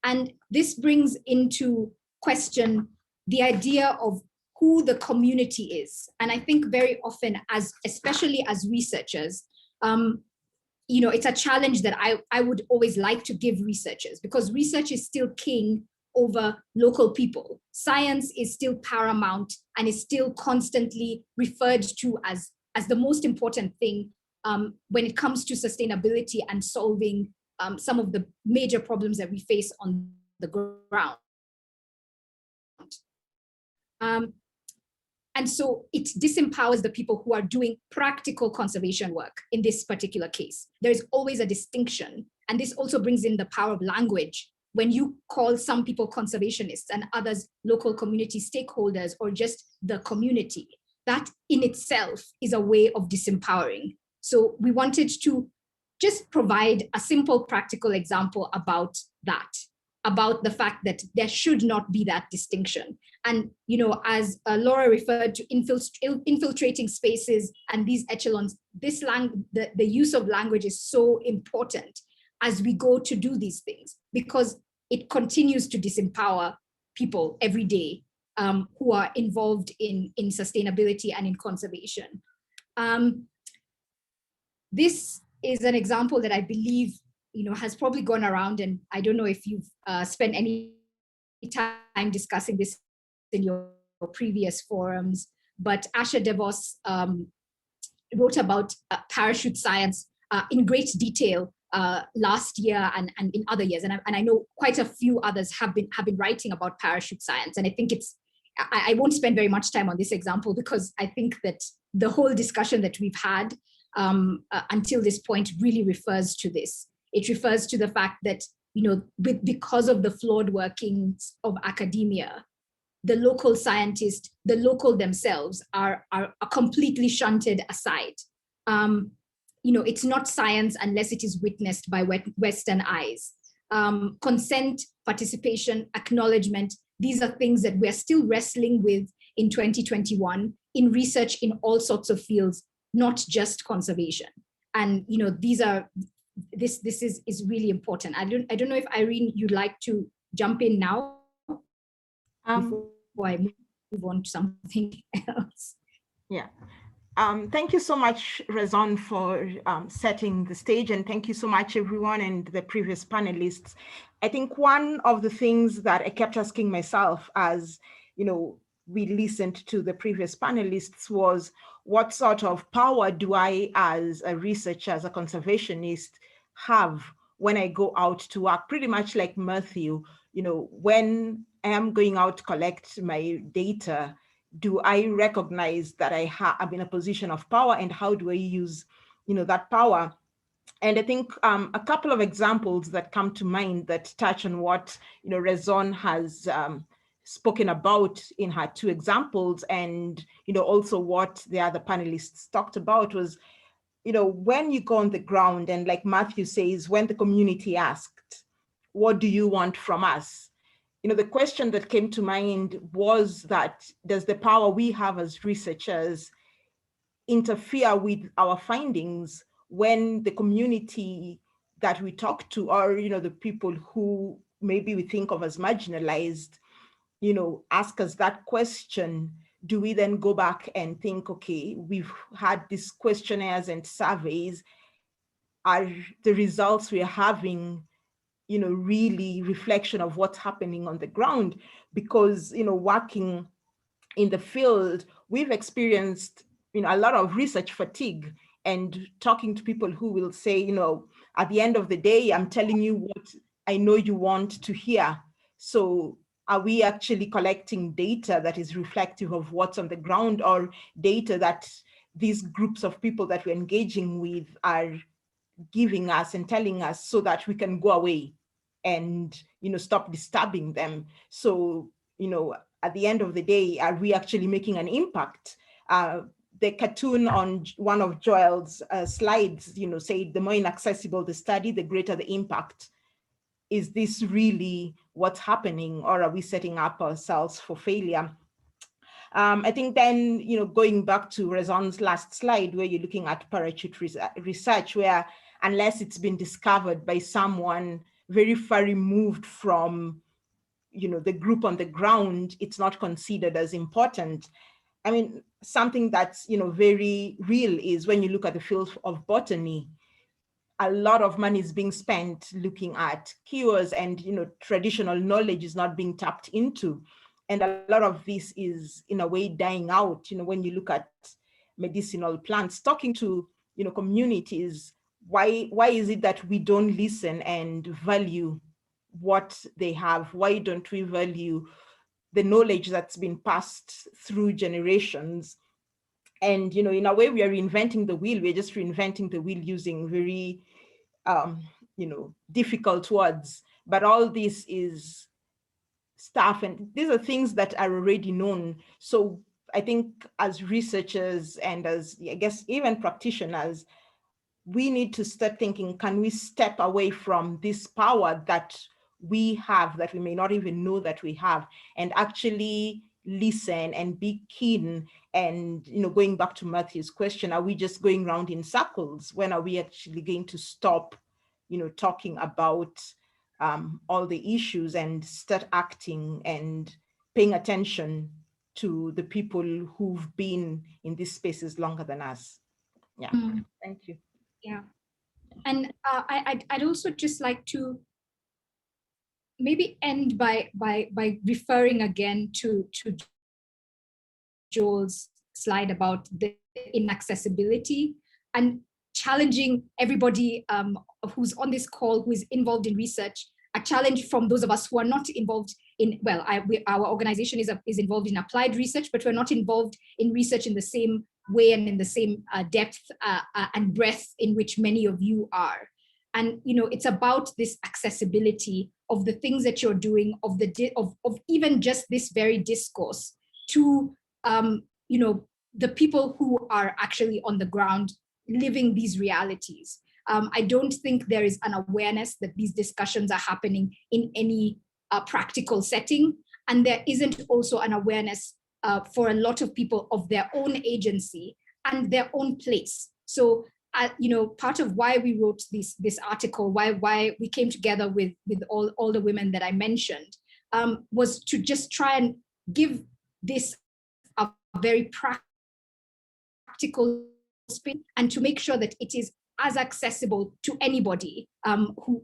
And this brings into question the idea of who the community is. And I think very often, especially as researchers, it's a challenge that I would always like to give researchers, because research is still king over local people. Science is still paramount and is still constantly referred to as the most important thing when it comes to sustainability and solving some of the major problems that we face on the ground. And so it disempowers the people who are doing practical conservation work in this particular case. There is always a distinction. And this also brings in the power of language. When you call some people conservationists and others local community stakeholders or just the community, that in itself is a way of disempowering. So we wanted to just provide a simple practical example about that, about the fact that there should not be that distinction. And, as Laura referred to infiltrating spaces and these echelons, the use of language is so important as we go to do these things, because it continues to disempower people every day who are involved in sustainability and in conservation. This is an example that I believe has probably gone around, and I don't know if you've spent any time discussing this in your previous forums, but Asha DeVos wrote about parachute science in great detail last year and in other years, and I know quite a few others have been writing about parachute science, and I think it's I won't spend very much time on this example because I think that the whole discussion that we've had until this point really refers to this. It refers to the fact that, because of the flawed workings of academia, the local scientists, the local themselves are completely shunted aside. It's not science unless it is witnessed by Western eyes. Consent, participation, acknowledgement, these are things that we're still wrestling with in 2021 in research in all sorts of fields, not just conservation. And this is really important. I don't know if Irene, you'd like to jump in now before I move on to something else. Yeah. Thank you so much, Rezon, for setting the stage, and thank you so much, everyone, and the previous panelists. I think one of the things that I kept asking myself as we listened to the previous panelists was, what sort of power do I, as a researcher, as a conservationist, have when I go out to work? Pretty much like Matthew, when I am going out to collect my data, do I recognize that I'm in a position of power, and how do I use, that power? And I think a couple of examples that come to mind that touch on what, Rezon has spoken about in her two examples, and, also what the other panelists talked about was, when you go on the ground, and like Matthew says, when the community asked, what do you want from us? The question that came to mind was that, does the power we have as researchers interfere with our findings when the community that we talk to, or, the people who maybe we think of as marginalized, ask us that question? Do we then go back and think, okay, we've had these questionnaires and surveys, are the results we're having really reflection of what's happening on the ground? Because, working in the field, we've experienced, a lot of research fatigue, and talking to people who will say, at the end of the day, I'm telling you what I know you want to hear. So are we actually collecting data that is reflective of what's on the ground, or data that these groups of people that we're engaging with are giving us and telling us so that we can go away and stop disturbing them? So at the end of the day, are we actually making an impact? The cartoon on one of Joel's slides said, the more inaccessible the study, the greater the impact. Is this really what's happening, or are we setting up ourselves for failure? I think then, going back to Rezon's last slide, where you're looking at parachute research, where unless it's been discovered by someone very far removed from, the group on the ground, it's not considered as important. I mean, something that's, very real is when you look at the field of botany, a lot of money is being spent looking at cures, and, traditional knowledge is not being tapped into. And a lot of this is in a way dying out, when you look at medicinal plants, talking to, communities, why is it that we don't listen and value what they have? Why don't we value the knowledge that's been passed through generations? And, in a way, we are reinventing the wheel. We're just reinventing the wheel using very, difficult words. But all this is stuff, and these are things that are already known. So I think as researchers, and as, I guess, even practitioners, we need to start thinking, can we step away from this power that we have, that we may not even know that we have, and actually listen and be keen? And, going back to Matthew's question, are we just going around in circles? When are we actually going to stop, talking about all the issues, and start acting and paying attention to the people who've been in these spaces longer than us? Yeah, thank you. Yeah, and I'd also just like to maybe end by referring again to Joel's slide about the inaccessibility, and challenging everybody who's on this call, who is involved in research, a challenge from those of us who are not involved in, well, our organization is involved in applied research, but we're not involved in research in the same way and in the same depth and breadth in which many of you are. And it's about this accessibility of the things that you're doing, of even just this very discourse to the people who are actually on the ground living these realities. I don't think there is an awareness that these discussions are happening in any practical setting, and there isn't also an awareness for a lot of people of their own agency and their own place. So part of why we wrote this article, why we came together with all the women that I mentioned, was to just try and give this a very practical spin, and to make sure that it is as accessible to anybody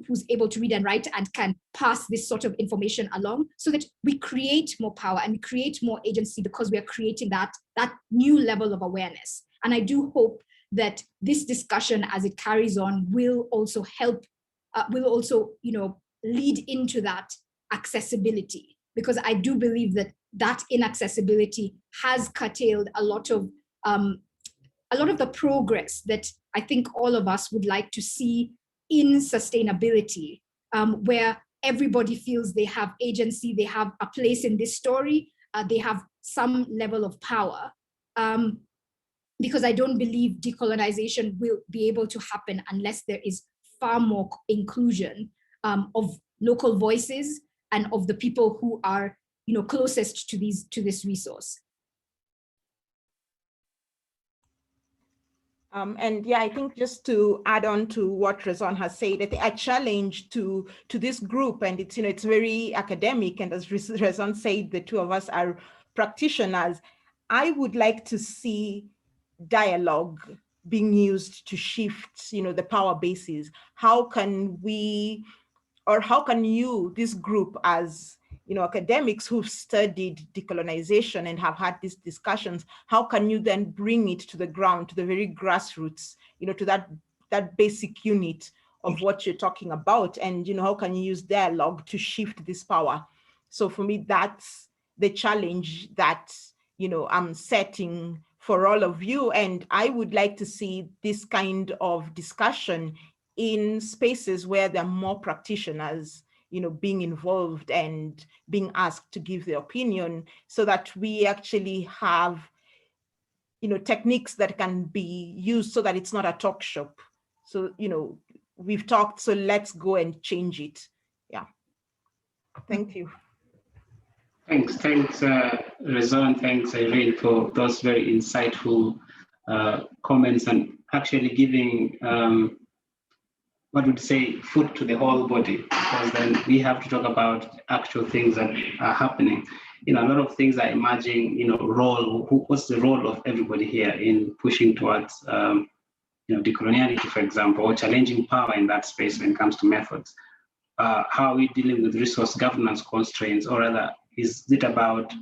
who's able to read and write and can pass this sort of information along, so that we create more power and we create more agency, because we are creating that new level of awareness. And I do hope that this discussion, as it carries on, will also help, lead into that accessibility, because I do believe that inaccessibility has curtailed a lot of the progress that I think all of us would like to see in sustainability, where everybody feels they have agency, they have a place in this story, they have some level of power. Because I don't believe decolonization will be able to happen unless there is far more inclusion of local voices and of the people who are closest to this resource. And yeah, I think just to add on to what Rezon has said, I think a challenge to this group, and it's very academic, and as Rezon said, the two of us are practitioners. I would like to see dialogue being used to shift the power bases. How can we, or how can you, this group, as academics who've studied decolonization and have had these discussions, how can you then bring it to the ground, to the very grassroots, to that basic unit of what you're talking about? And how can you use dialogue to shift this power? So for me, that's the challenge that I'm setting for all of you. And I would like to see this kind of discussion in spaces where there are more practitioners being involved and being asked to give their opinion, so that we actually have techniques that can be used, so that it's not a talk shop. So we've talked, so let's go and change it. Yeah. Thank you. Thanks, Rezon, thanks, Irene, for those very insightful comments, and actually giving food to the whole body, because then we have to talk about actual things that are happening. A lot of things are emerging, what's the role of everybody here in pushing towards, decoloniality, for example, or challenging power in that space when it comes to methods. How are we dealing with resource governance constraints, or rather, is it about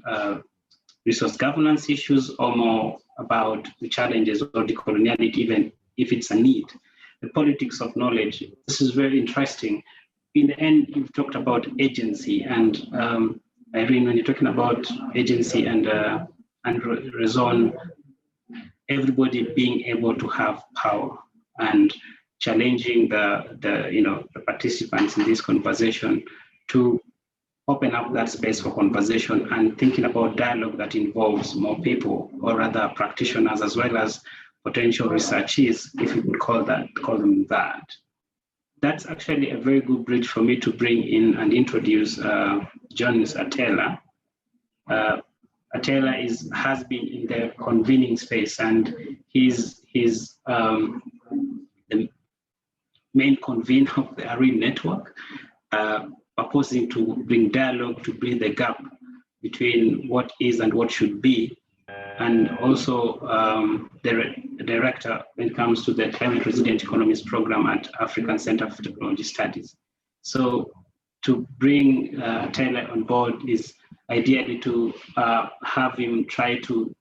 resource governance issues, or more about the challenges of decoloniality, even if it's a need? The politics of knowledge, this is very interesting. In the end, you've talked about agency, and Irene, when you're talking about agency and Rezon, everybody being able to have power and challenging the participants in this conversation to open up that space for conversation, and thinking about dialogue that involves more people, or rather practitioners, as well as potential researchees, if you could call them that. That's actually a very good bridge for me to bring in and introduce Jonas Atela. Atela has been in the convening space, and he's the main convener of the ARIN network, proposing to bring dialogue to bridge the gap between what is and what should be, and also the director when it comes to the Climate Resilient Economies program at African Center for Technology Studies. So to bring Taylor on board is ideally to have him try to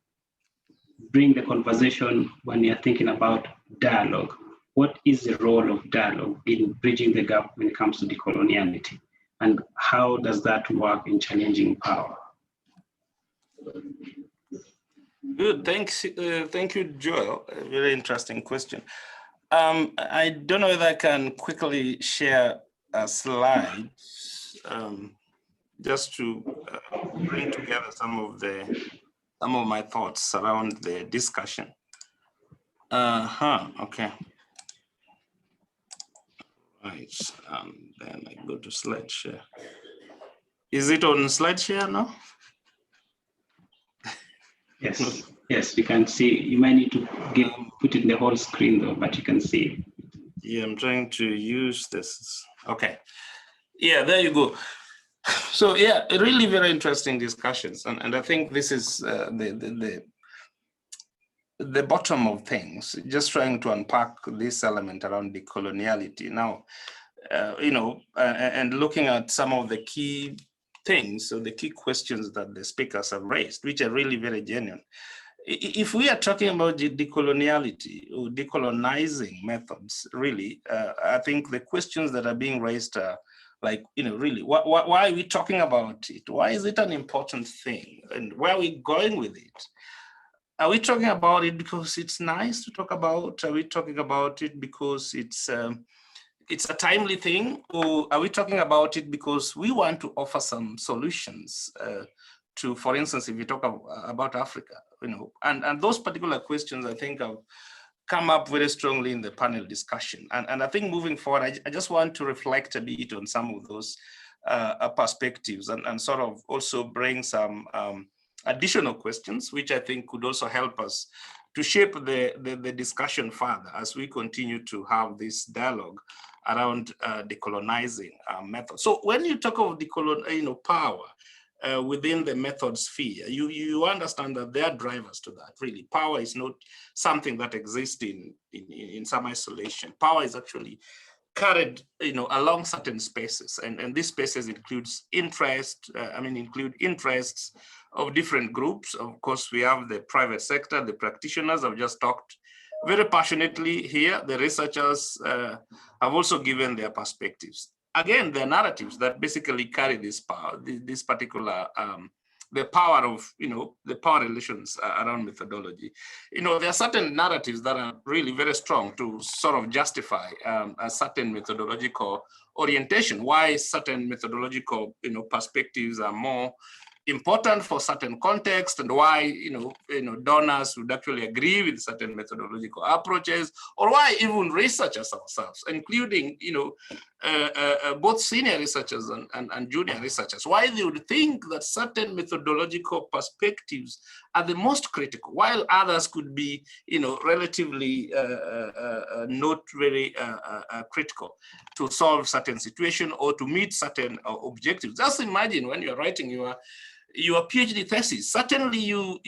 bring the conversation when you're thinking about dialogue. What is the role of dialogue in bridging the gap when it comes to decoloniality? And how does that work in challenging power? Good, thanks. Thank you, Joel. A very interesting question. I don't know if I can quickly share a slide just to bring together some of my thoughts around the discussion. Okay. Right, then I go to slide share. Is it on slide share now? Yes, yes, we can see. You might need to put it in the whole screen though, but you can see. Yeah, I'm trying to use this. Okay. Yeah, there you go. So yeah, really very interesting discussions. And I think this is the bottom of things, just trying to unpack this element around decoloniality. Now, and looking at some of the key things, so the key questions that the speakers have raised, which are really very genuine. If we are talking about decoloniality or decolonizing methods, really, I think the questions that are being raised are like, really, why are we talking about it? Why is it an important thing? And where are we going with it? Are we talking about it because it's nice to talk about? Are we talking about it because it's a timely thing? Or are we talking about it because we want to offer some solutions to, for instance, if you talk about Africa, and those particular questions, I think, have come up very strongly in the panel discussion. And I think moving forward, I just want to reflect a bit on some of those perspectives and sort of also bring some additional questions, which I think could also help us to shape the discussion further as we continue to have this dialogue around decolonizing methods. So when you talk of power within the method sphere, you understand that there are drivers to that. Really, power is not something that exists in some isolation. Power is actually carried, along certain spaces, and these spaces includes include interests of different groups. Of course, we have the private sector, the practitioners have just talked very passionately here. The researchers have also given their perspectives. Again, the narratives that basically carry this power, this particular, the power of, the power relations around methodology. There are certain narratives that are really very strong to sort of justify a certain methodological orientation, why certain methodological, perspectives are more important for certain context, and why donors would actually agree with certain methodological approaches, or why even researchers ourselves, including both senior researchers and junior researchers, why they would think that certain methodological perspectives are the most critical, while others could be relatively not very critical to solve certain situation or to meet certain objectives. Just imagine when you're writing your PhD thesis, certainly you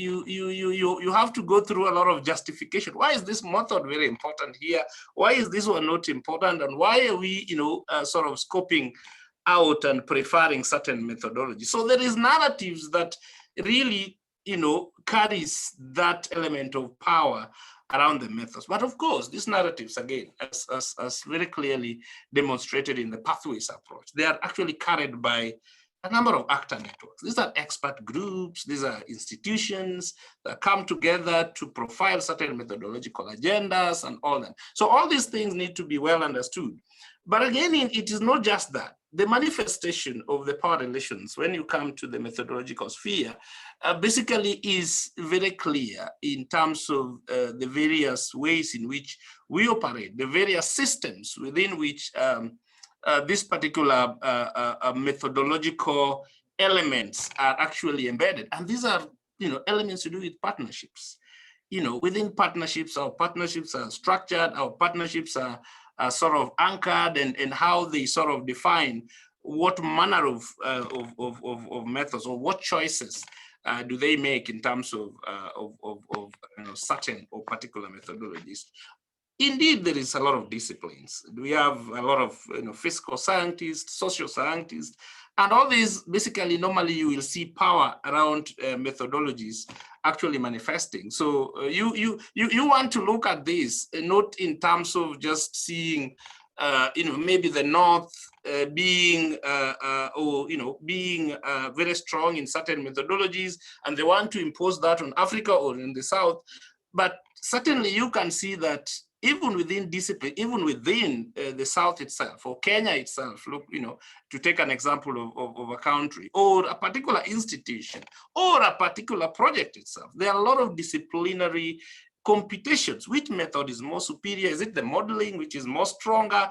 have to go through a lot of justification. Why is this method very important here? Why is this one not important? And why are we, sort of scoping out and preferring certain methodology? So there is narratives that really, carries that element of power around the methods. But of course, these narratives, again, as very clearly demonstrated in the pathways approach, they are actually carried by a number of actor networks. These are expert groups, these are institutions that come together to profile certain methodological agendas and all that. So all these things need to be well understood. But again, it is not just that. The manifestation of the power relations, when you come to the methodological sphere, basically is very clear in terms of the various ways in which we operate, the various systems within which this particular methodological elements are actually embedded. And these are, elements to do with partnerships. Within partnerships, our partnerships are structured, our partnerships are sort of anchored, and how they sort of define what manner of methods or what choices do they make in terms of certain or particular methodologies. Indeed, there is a lot of disciplines. We have a lot of physical scientists, social scientists, and all these basically normally you will see power around methodologies actually manifesting. So you want to look at this not in terms of just seeing maybe the North being very strong in certain methodologies, and they want to impose that on Africa or in the South. But certainly you can see that even within discipline, even within the South itself, or Kenya itself, look, to take an example of a country or a particular institution or a particular project itself, there are a lot of disciplinary competitions. Which method is more superior? Is it the modeling, which is more stronger?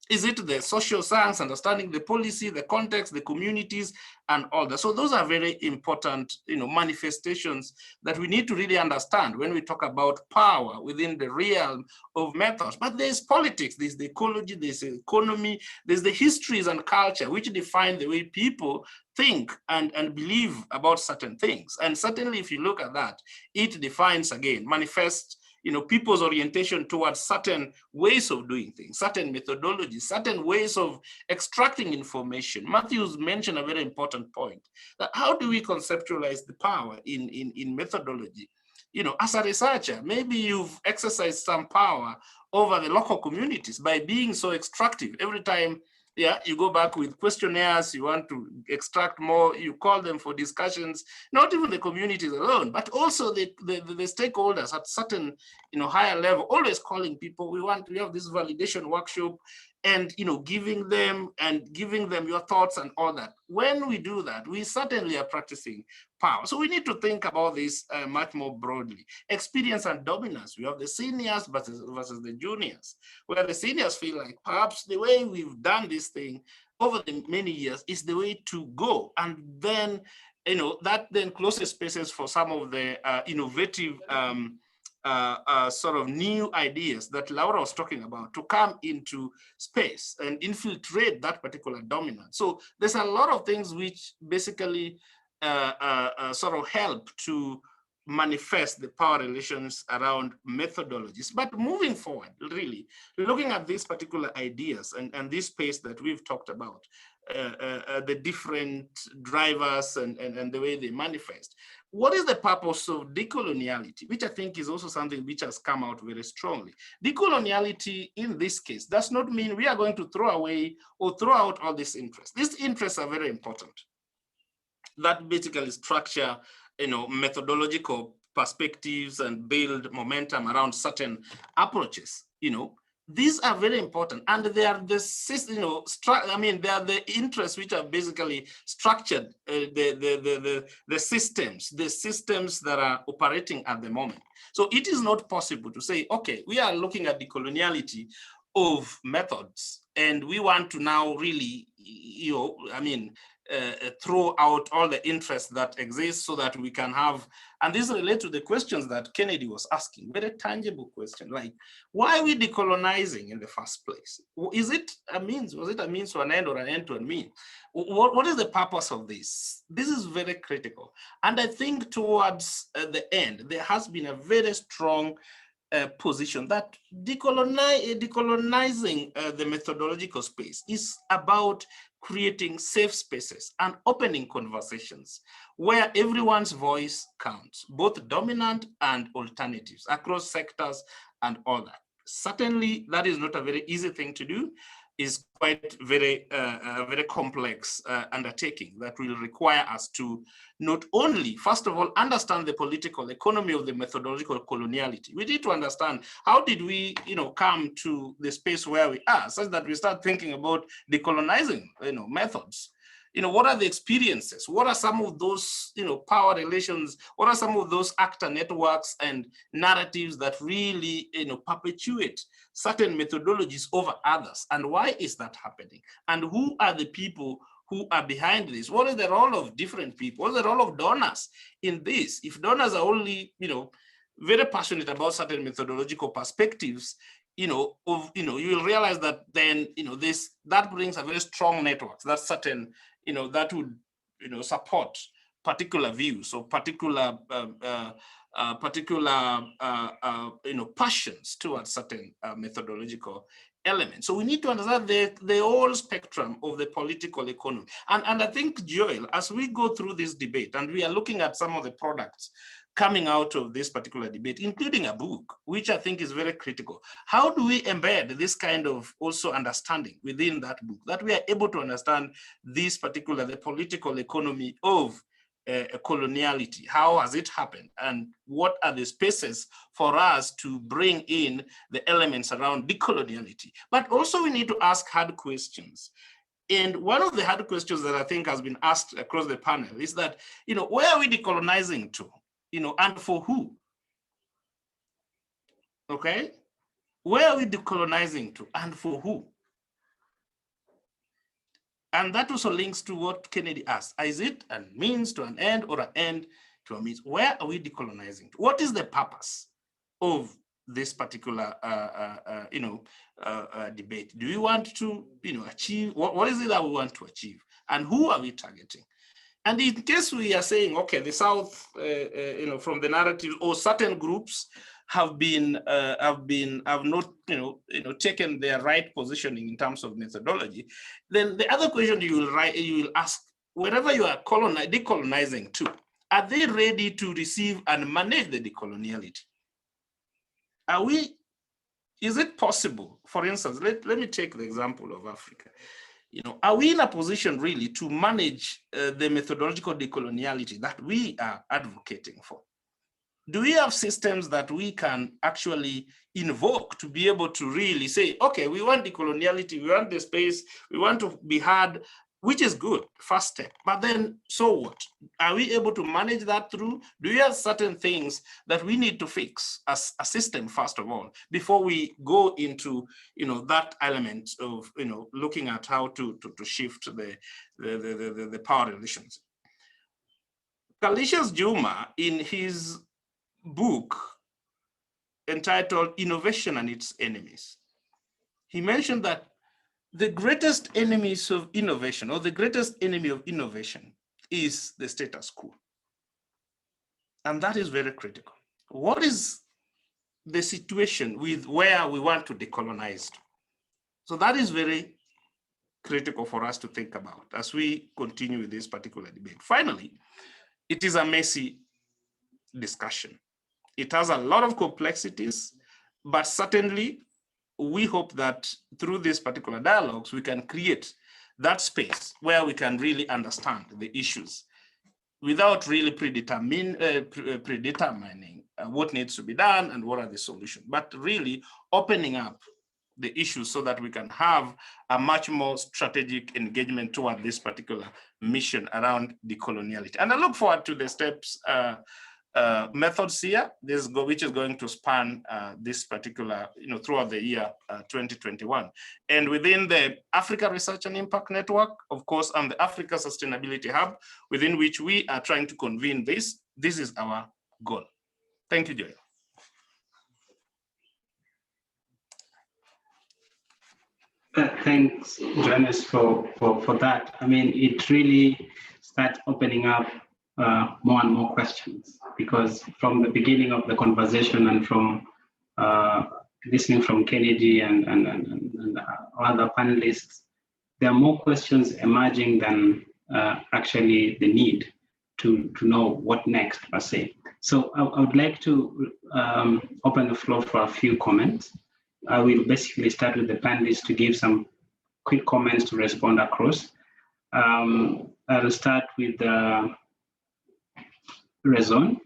Is it the social science, understanding the policy, the context, the communities, and all that? So those are very important, manifestations that we need to really understand when we talk about power within the realm of methods. But there's politics, there's the ecology, there's the economy, there's the histories and culture, which define the way people think and believe about certain things. And certainly if you look at that, it defines, again, manifests people's orientation towards certain ways of doing things, certain methodologies, certain ways of extracting information. Matthew's mentioned a very important point, that how do we conceptualize the power in methodology? As a researcher, maybe you've exercised some power over the local communities by being so extractive. Every time you go back with questionnaires, you want to extract more, you call them for discussions, not even the communities alone, but also the stakeholders at certain higher level, always calling people, we have this validation workshop, and giving them your thoughts and all that. When we do that, we certainly are practicing power. So we need to think about this much more broadly. Experience and dominance. We have the seniors versus the juniors, where the seniors feel like perhaps the way we've done this thing over the many years is the way to go. And then, that then closes spaces for some of the innovative sort of new ideas that Laura was talking about to come into space and infiltrate that particular dominance. So there's a lot of things which basically sort of help to manifest the power relations around methodologies. But moving forward, really, looking at these particular ideas and this space that we've talked about, the different drivers and the way they manifest, what is the purpose of decoloniality, which I think is also something which has come out very strongly. Decoloniality in this case does not mean we are going to throw away or throw out all these interests. These interests are very important. That basically structure, methodological perspectives and build momentum around certain approaches. These are very important, and they are the they are the interests which are basically structured the systems that are operating at the moment. So it is not possible to say, okay, we are looking at the coloniality of methods, and we want to now really, throw out all the interests that exist so that we can have, and this relates to the questions that Kennedy was asking, very tangible question, like, why are we decolonizing in the first place? Was it a means to an end or an end to a mean? What is the purpose of this? This is very critical. And I think towards the end, there has been a very strong position that decolonizing the methodological space is about creating safe spaces and opening conversations where everyone's voice counts, both dominant and alternatives across sectors and all that. Certainly, that is not a very easy thing to do. Is quite very complex undertaking that will require us to not only, first of all, understand the political economy of the methodological coloniality. We need to understand how did we, come to the space where we are, such that we start thinking about decolonizing, methods. What are the experiences? What are some of those, power relations? What are some of those actor networks and narratives that really, perpetuate certain methodologies over others? And why is that happening? And who are the people who are behind this? What is the role of different people? What is the role of donors in this? If donors are only, very passionate about certain methodological perspectives, you will realize that then, that brings a very strong network. That's certain, that would, support particular views or particular, passions towards certain methodological elements. So we need to understand the whole spectrum of the political economy. And I think, Joel, as we go through this debate, and we are looking at some of the products coming out of this particular debate, including a book, which I think is very critical. How do we embed this kind of also understanding within that book, that we are able to understand this particular, the political economy of coloniality? How has it happened? And what are the spaces for us to bring in the elements around decoloniality? But also we need to ask hard questions. And one of the hard questions that I think has been asked across the panel is that, where are we decolonizing to? And for who? Okay? Where are we decolonizing to and for who? And that also links to what Kennedy asked. Is it a means to an end or an end to a means? Where are we decolonizing to? What is the purpose of this particular debate? Do we want to achieve, what is it that we want to achieve? And who are we targeting? And in case we are saying, okay, the South, from the narrative, or certain groups have not, taken their right positioning in terms of methodology, then the other question you will ask, wherever you are decolonizing to, are they ready to receive and manage the decoloniality? Is it possible? For instance, let me take the example of Africa. Are we in a position really to manage the methodological decoloniality that we are advocating for? Do we have systems that we can actually invoke to be able to really say, okay, we want decoloniality, we want the space, we want to be heard, which is good, first step. But then, so what? Are we able to manage that through? Do we have certain things that we need to fix as a system, first of all, before we go into, that element of, looking at how to shift the power relations? Kalicious Juma, in his book entitled Innovation and Its Enemies, he mentioned that the greatest enemies of innovation, or the greatest enemy of innovation, is the status quo. And that is very critical. What is the situation with where we want to decolonize? So that is very critical for us to think about as we continue with this particular debate. Finally, it is a messy discussion. It has a lot of complexities, but certainly we hope that through these particular dialogues, we can create that space where we can really understand the issues without really predetermining what needs to be done and what are the solutions, but really opening up the issues so that we can have a much more strategic engagement toward this particular mission around decoloniality. And I look forward to the STEPS methods here, which is going to span this particular, throughout the year 2021. And within the Africa Research and Impact Network, of course, and the Africa Sustainability Hub, within which we are trying to convene this is our goal. Thank you, Joel. Thanks, Johannes, for that. I mean, it really starts opening up more and more questions, because from the beginning of the conversation and from listening from Kennedy and other panelists, there are more questions emerging than actually the need to know what next per se. So I would like to open the floor for a few comments. I will basically start with the panelists to give some quick comments to respond across. I'll start with Rezon,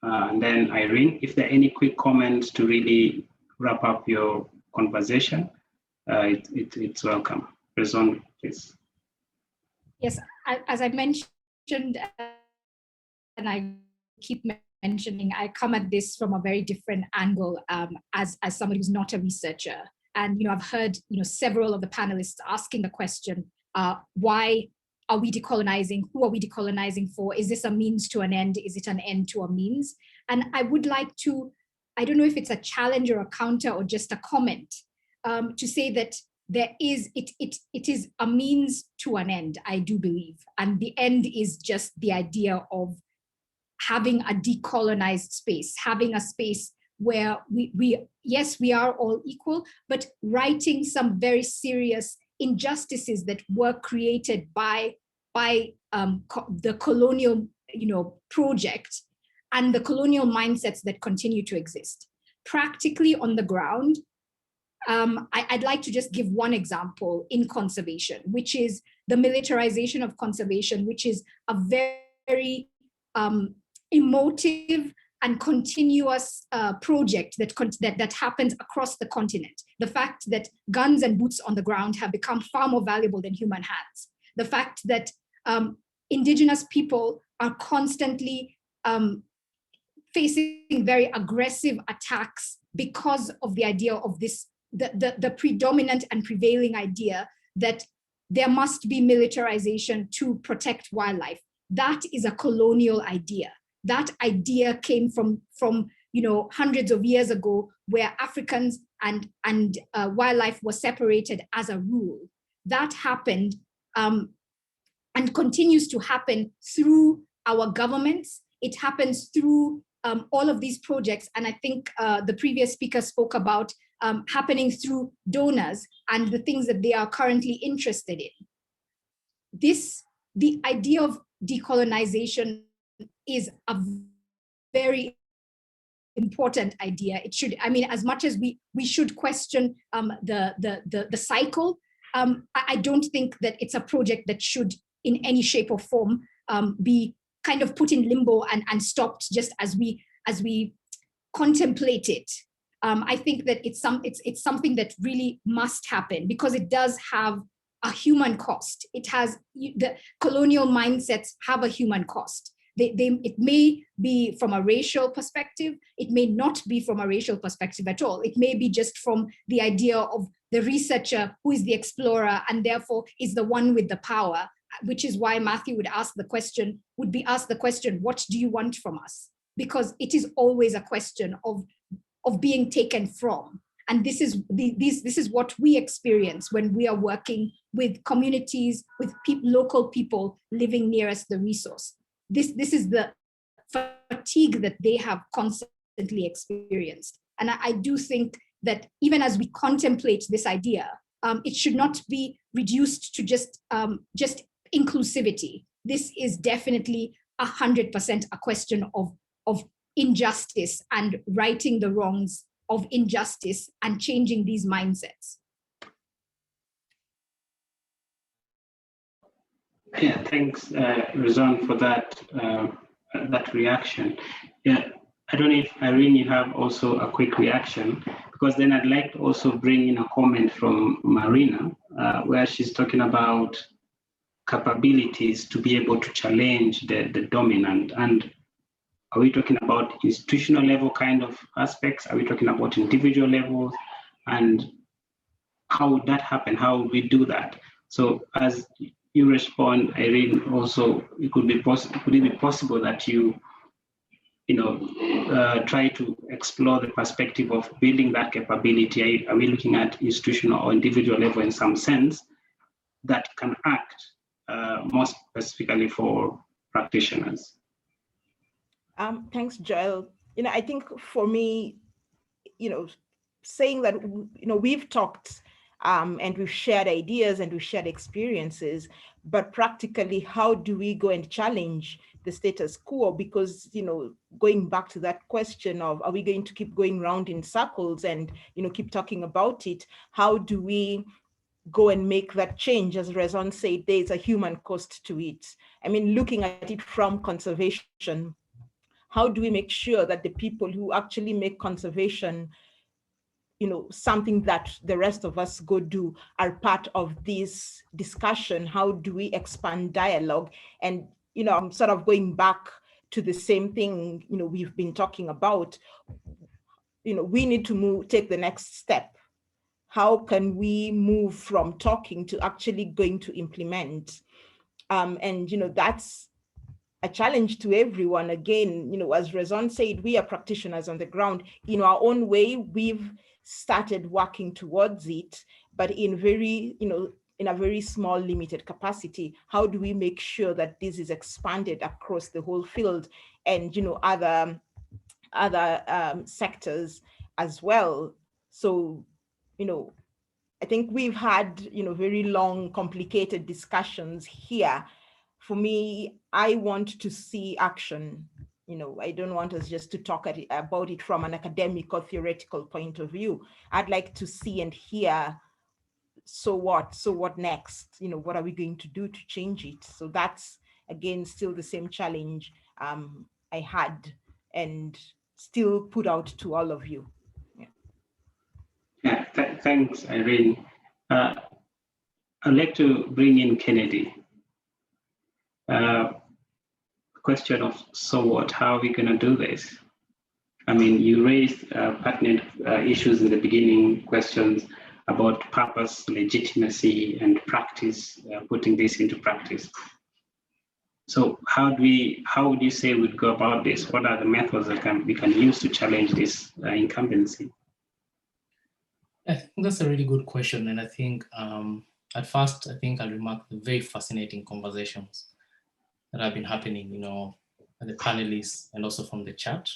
and then Irene. If there are any quick comments to really wrap up your conversation, it's welcome. Rezon, please. Yes, as I mentioned, and I keep mentioning, I come at this from a very different angle as somebody who's not a researcher. And I've heard several of the panelists asking the question, why are we decolonizing? Who are we decolonizing for? Is this a means to an end? Is it an end to a means? And I would like to, I don't know if it's a challenge or a counter or just a comment, to say that it is a means to an end, I do believe. And the end is just the idea of having a decolonized space, having a space where yes, we are all equal, but righting some very serious injustices that were created by the colonial, project and the colonial mindsets that continue to exist. Practically on the ground, I'd like to just give one example in conservation, which is the militarization of conservation, which is a very emotive and continuous project that happens across the continent. The fact that guns and boots on the ground have become far more valuable than human hands. The fact that indigenous people are constantly facing very aggressive attacks because of the idea of this, the predominant and prevailing idea that there must be militarization to protect wildlife. That is a colonial idea. That idea came from hundreds of years ago, where Africans and wildlife were separated as a rule. That happened and continues to happen through our governments. It happens through all of these projects. And I think the previous speaker spoke about happening through donors and the things that they are currently interested in. The idea of decolonization is a very important idea. It should, as much as we should question the cycle, I don't think that it's a project that should in any shape or form be kind of put in limbo and stopped just as we contemplate it. I think that it's something that really must happen, because it does have a human cost. It has, the colonial mindsets have a human cost. It may be from a racial perspective. It may not be from a racial perspective at all. It may be just from the idea of the researcher who is the explorer and therefore is the one with the power, which is why Matthew would be asked the question, what do you want from us? Because it is always a question of being taken from. And this is what we experience when we are working with communities, with local people living nearest the resource. This is the fatigue that they have constantly experienced. And I do think that even as we contemplate this idea, it should not be reduced to just inclusivity. This is definitely 100% a question of injustice and righting the wrongs of injustice and changing these mindsets. Yeah, thanks, Rizwan, for that reaction. Yeah, I don't know if Irene, you have also a quick reaction, because then I'd like to also bring in a comment from Marina, where she's talking about capabilities to be able to challenge the dominant. And are we talking about institutional level kind of aspects? Are we talking about individual levels? And how would that happen? How would we do that? So as you respond, Irene, also, could it be possible that you try to explore the perspective of building that capability? Are we looking at institutional or individual level in some sense that can act more specifically for practitioners? Thanks, Joel. I think for me, saying that, we've talked and we've shared ideas and we've shared experiences, but practically, how do we go and challenge the status quo? Because, going back to that question of, are we going to keep going round in circles and, keep talking about it? How do we go and make that change? As Rezon said, there's a human cost to it. Looking at it from conservation, how do we make sure that the people who actually make conservation, something that the rest of us go do, are part of this discussion? How do we expand dialogue? And, I'm sort of going back to the same thing, we've been talking about. We need to take the next step. How can we move from talking to actually going to implement? And, that's a challenge to everyone. Again, as Rezon said, we are practitioners on the ground. In our own way, we've started working towards it, but in a very small, limited capacity. How do we make sure that this is expanded across the whole field? And, other other sectors as well. So, I think we've had, very long, complicated discussions here. For me, I want to see action. I don't want us just to talk about it from an academic or theoretical point of view. I'd like to see and hear, so what next? What are we going to do to change it? So that's, again, still the same challenge I had and still put out to all of you. Yeah, thanks, Irene. I'd like to bring in Kennedy. Question of, so what? How are we going to do this? I mean, you raised pertinent issues in the beginning, questions about purpose, legitimacy, and practice, putting this into practice. So how would you say we'd go about this? What are the methods that we can use to challenge this incumbency? I think that's a really good question. And I think at first, I think I'll remark the very fascinating conversations that have been happening, at the panelists and also from the chat.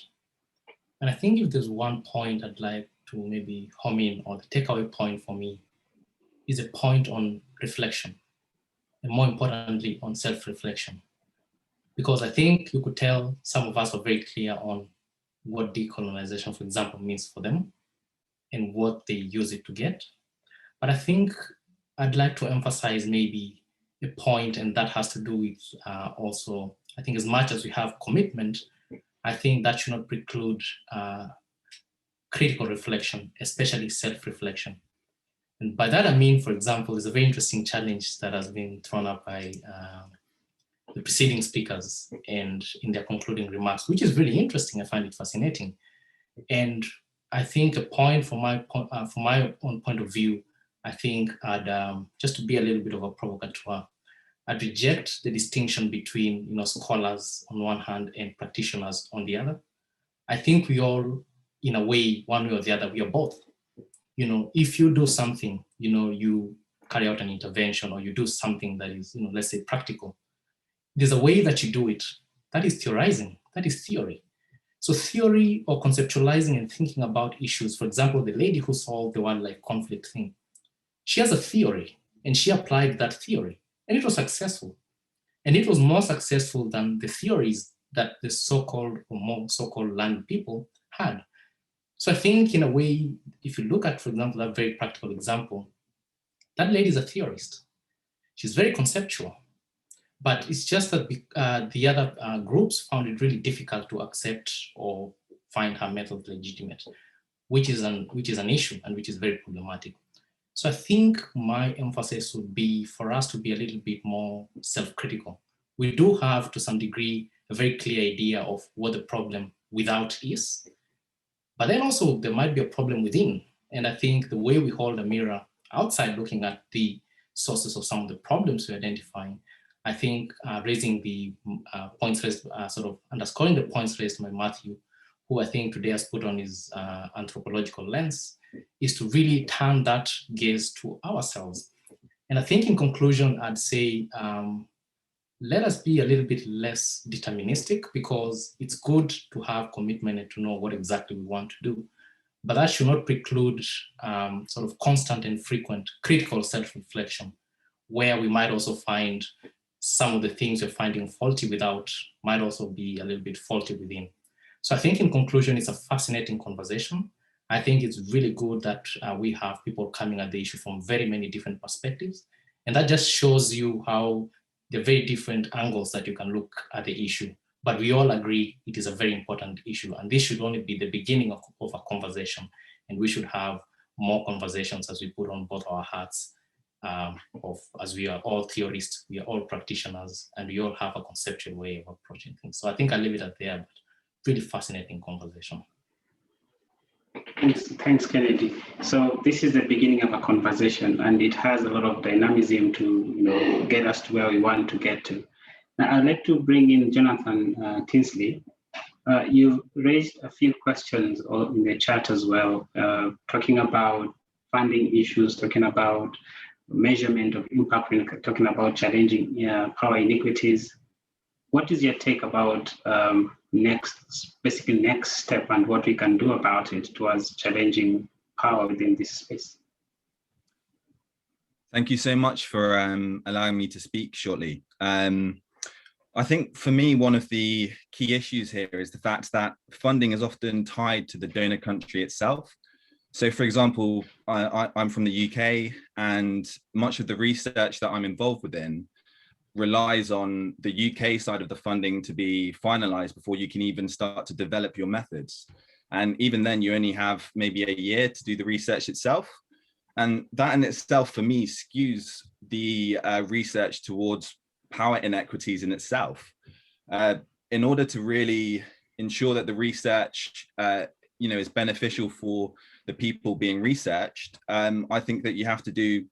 And I think if there's one point I'd like to maybe home in, or the takeaway point for me, is a point on reflection, and more importantly, on self-reflection. Because I think you could tell some of us are very clear on what decolonization, for example, means for them and what they use it to get. But I think I'd like to emphasize maybe a point, and that has to do with also, I think as much as we have commitment, I think that should not preclude critical reflection, especially self-reflection. And by that I mean, for example, there's a very interesting challenge that has been thrown up by the preceding speakers and in their concluding remarks, which is really interesting. I find it fascinating. And I think a point from my own point of view, I think I'd, just to be a little bit of a provocateur, I'd reject the distinction between scholars on one hand and practitioners on the other. I think we all, in a way, one way or the other, we are both. If you do something, you carry out an intervention, or you do something that is, let's say, practical, there's a way that you do it. That is theorizing, that is theory. So theory or conceptualizing and thinking about issues, for example, the lady who solved the wildlife conflict thing, she has a theory and she applied that theory and it was successful. And it was more successful than the theories that the so-called or more so-called learned people had. So I think in a way, if you look at, for example, that very practical example, that lady is a theorist. She's very conceptual. But it's just that the other groups found it really difficult to accept or find her method legitimate, which is an issue and which is very problematic. So I think my emphasis would be for us to be a little bit more self-critical. We do have, to some degree, a very clear idea of what the problem without is, but then also there might be a problem within. And I think the way we hold a mirror outside looking at the sources of some of the problems we're identifying, I think raising the points raised, sort of underscoring the points raised by Matthew, who I think today has put on his anthropological lens, is to really turn that gaze to ourselves. And I think in conclusion, I'd say, let us be a little bit less deterministic, because it's good to have commitment and to know what exactly we want to do. But that should not preclude sort of constant and frequent critical self-reflection, where we might also find some of the things we're finding faulty without might also be a little bit faulty within. So I think in conclusion, it's a fascinating conversation. I think it's really good that we have people coming at the issue from very many different perspectives. And that just shows you how the very different angles that you can look at the issue. But we all agree it is a very important issue. And this should only be the beginning of a conversation. And we should have more conversations as we put on both our hats, as we are all theorists, we are all practitioners, and we all have a conceptual way of approaching things. So I think I'll leave it at there, but really fascinating conversation. Thanks, Kennedy. So this is the beginning of a conversation, and it has a lot of dynamism to get us to where we want to get to. Now, I'd like to bring in Jonathan Tinsley. You raised a few questions in the chat as well, talking about funding issues, talking about measurement of impact, talking about challenging power inequities. What is your take about basically next step and what we can do about it towards challenging power within this space. Thank you so much for allowing me to speak shortly. I think for me, one of the key issues here is the fact that funding is often tied to the donor country itself. So for example, I'm from the UK, and much of the research that I'm involved within relies on the UK side of the funding to be finalized before you can even start to develop your methods. And even then you only have maybe a year to do the research itself. And that in itself, for me, skews the research towards power inequities in itself. In order to really ensure that the research is beneficial for the people being researched, I think that you have to do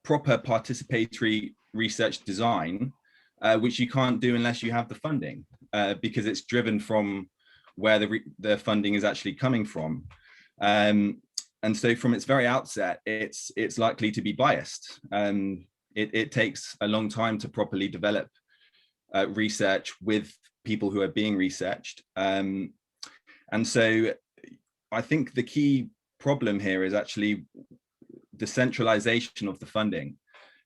proper participatory research design, which you can't do unless you have the funding, because it's driven from where the funding is actually coming from. And so from its very outset, it's likely to be biased. It takes a long time to properly develop research with people who are being researched. And so I think the key problem here is actually the centralization of the funding.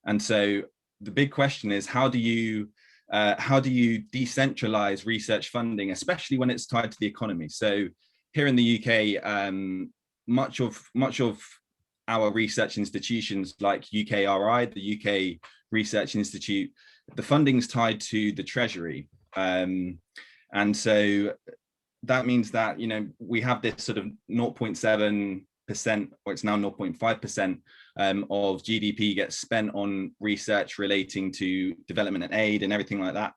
And so the big question is, how do you decentralize research funding, especially when it's tied to the economy? So here in the UK, much of our research institutions like UKRI, the UK Research Institute, the funding's tied to the Treasury. And so that means that, we have this sort of 0.7%, or it's now 0.5% of GDP gets spent on research relating to development and aid and everything like that.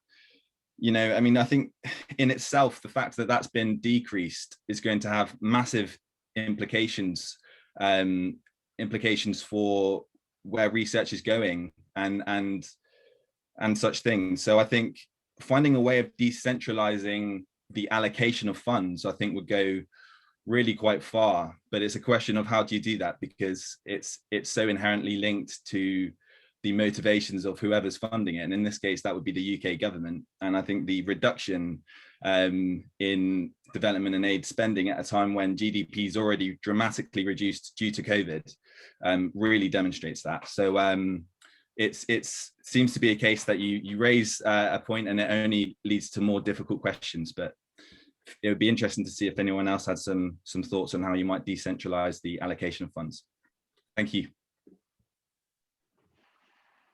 I think in itself, the fact that that's been decreased is going to have massive implications for where research is going and such things. So I think finding a way of decentralizing the allocation of funds, I think, would go really quite far, but it's a question of how do you do that, because it's so inherently linked to the motivations of whoever's funding it, and in this case that would be the UK government. And I think the reduction in development and aid spending at a time when GDP is already dramatically reduced due to COVID really demonstrates that. So it seems to be a case that you raise a point and it only leads to more difficult questions, but it would be interesting to see if anyone else had some thoughts on how you might decentralize the allocation of funds. Thank you.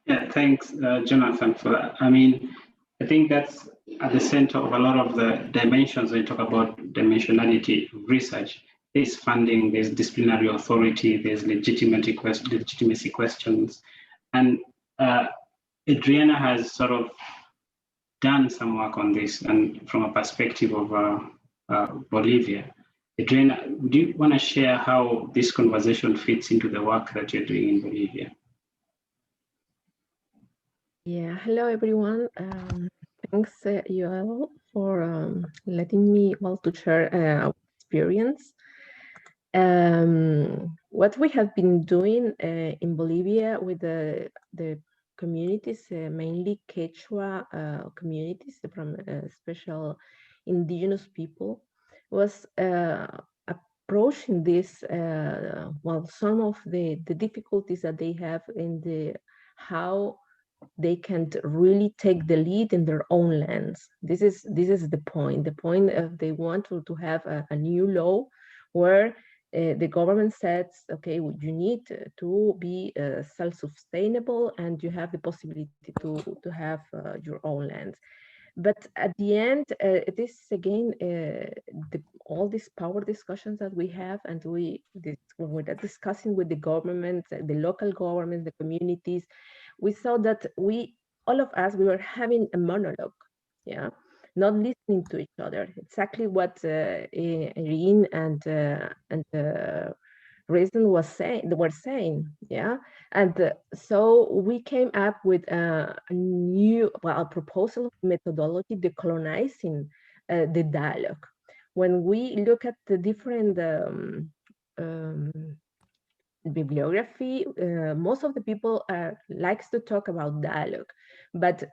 Yeah, thanks, Jonathan, for that. I think that's at the center of a lot of the dimensions when you talk about dimensionality of research. There's funding, there's disciplinary authority, there's legitimacy questions. And Adriana has sort of done some work on this, and from a perspective of Bolivia. Adriana, do you want to share how this conversation fits into the work that you're doing in Bolivia? Yeah, hello everyone. Thanks you all for letting me to share our experience. What we have been doing in Bolivia with the communities, mainly Quechua communities from special indigenous people, was approaching this, some of the difficulties that they have in how they can't really take the lead in their own lands. This is the point. The point of they want to have a new law where the government says, okay, you need to be self-sustainable and you have the possibility to have your own lands. But at the end, it is again all these power discussions that we have, and when we're discussing with the government, the local government, the communities, we saw that all of us, we were having a monologue, yeah, not listening to each other. Exactly what ARIN and Reason were saying, yeah. And so we came up with a new proposal methodology, decolonizing the dialogue. When we look at the different bibliography, most of the people likes to talk about dialogue, but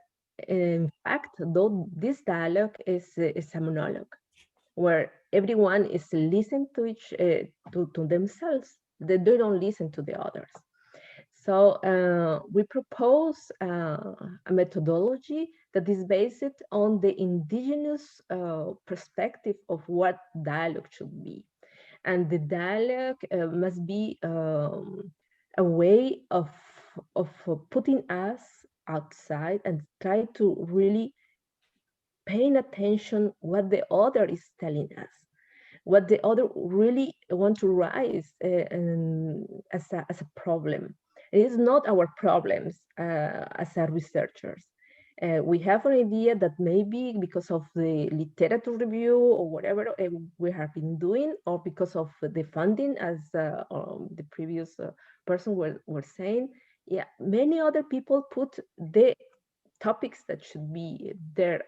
in fact, though this dialogue is a monologue where everyone is listening to to themselves. They don't listen to the others. So we propose a methodology that is based on the indigenous perspective of what dialogue should be. And the dialogue must be a way of putting us outside and try to really paying attention what the other is telling us, what the other really want to raise as a problem. It is not our problems as researchers. We have an idea that maybe because of the literature review or whatever we have been doing, or because of the funding, as the previous person were saying, yeah, many other people put the topics that should be there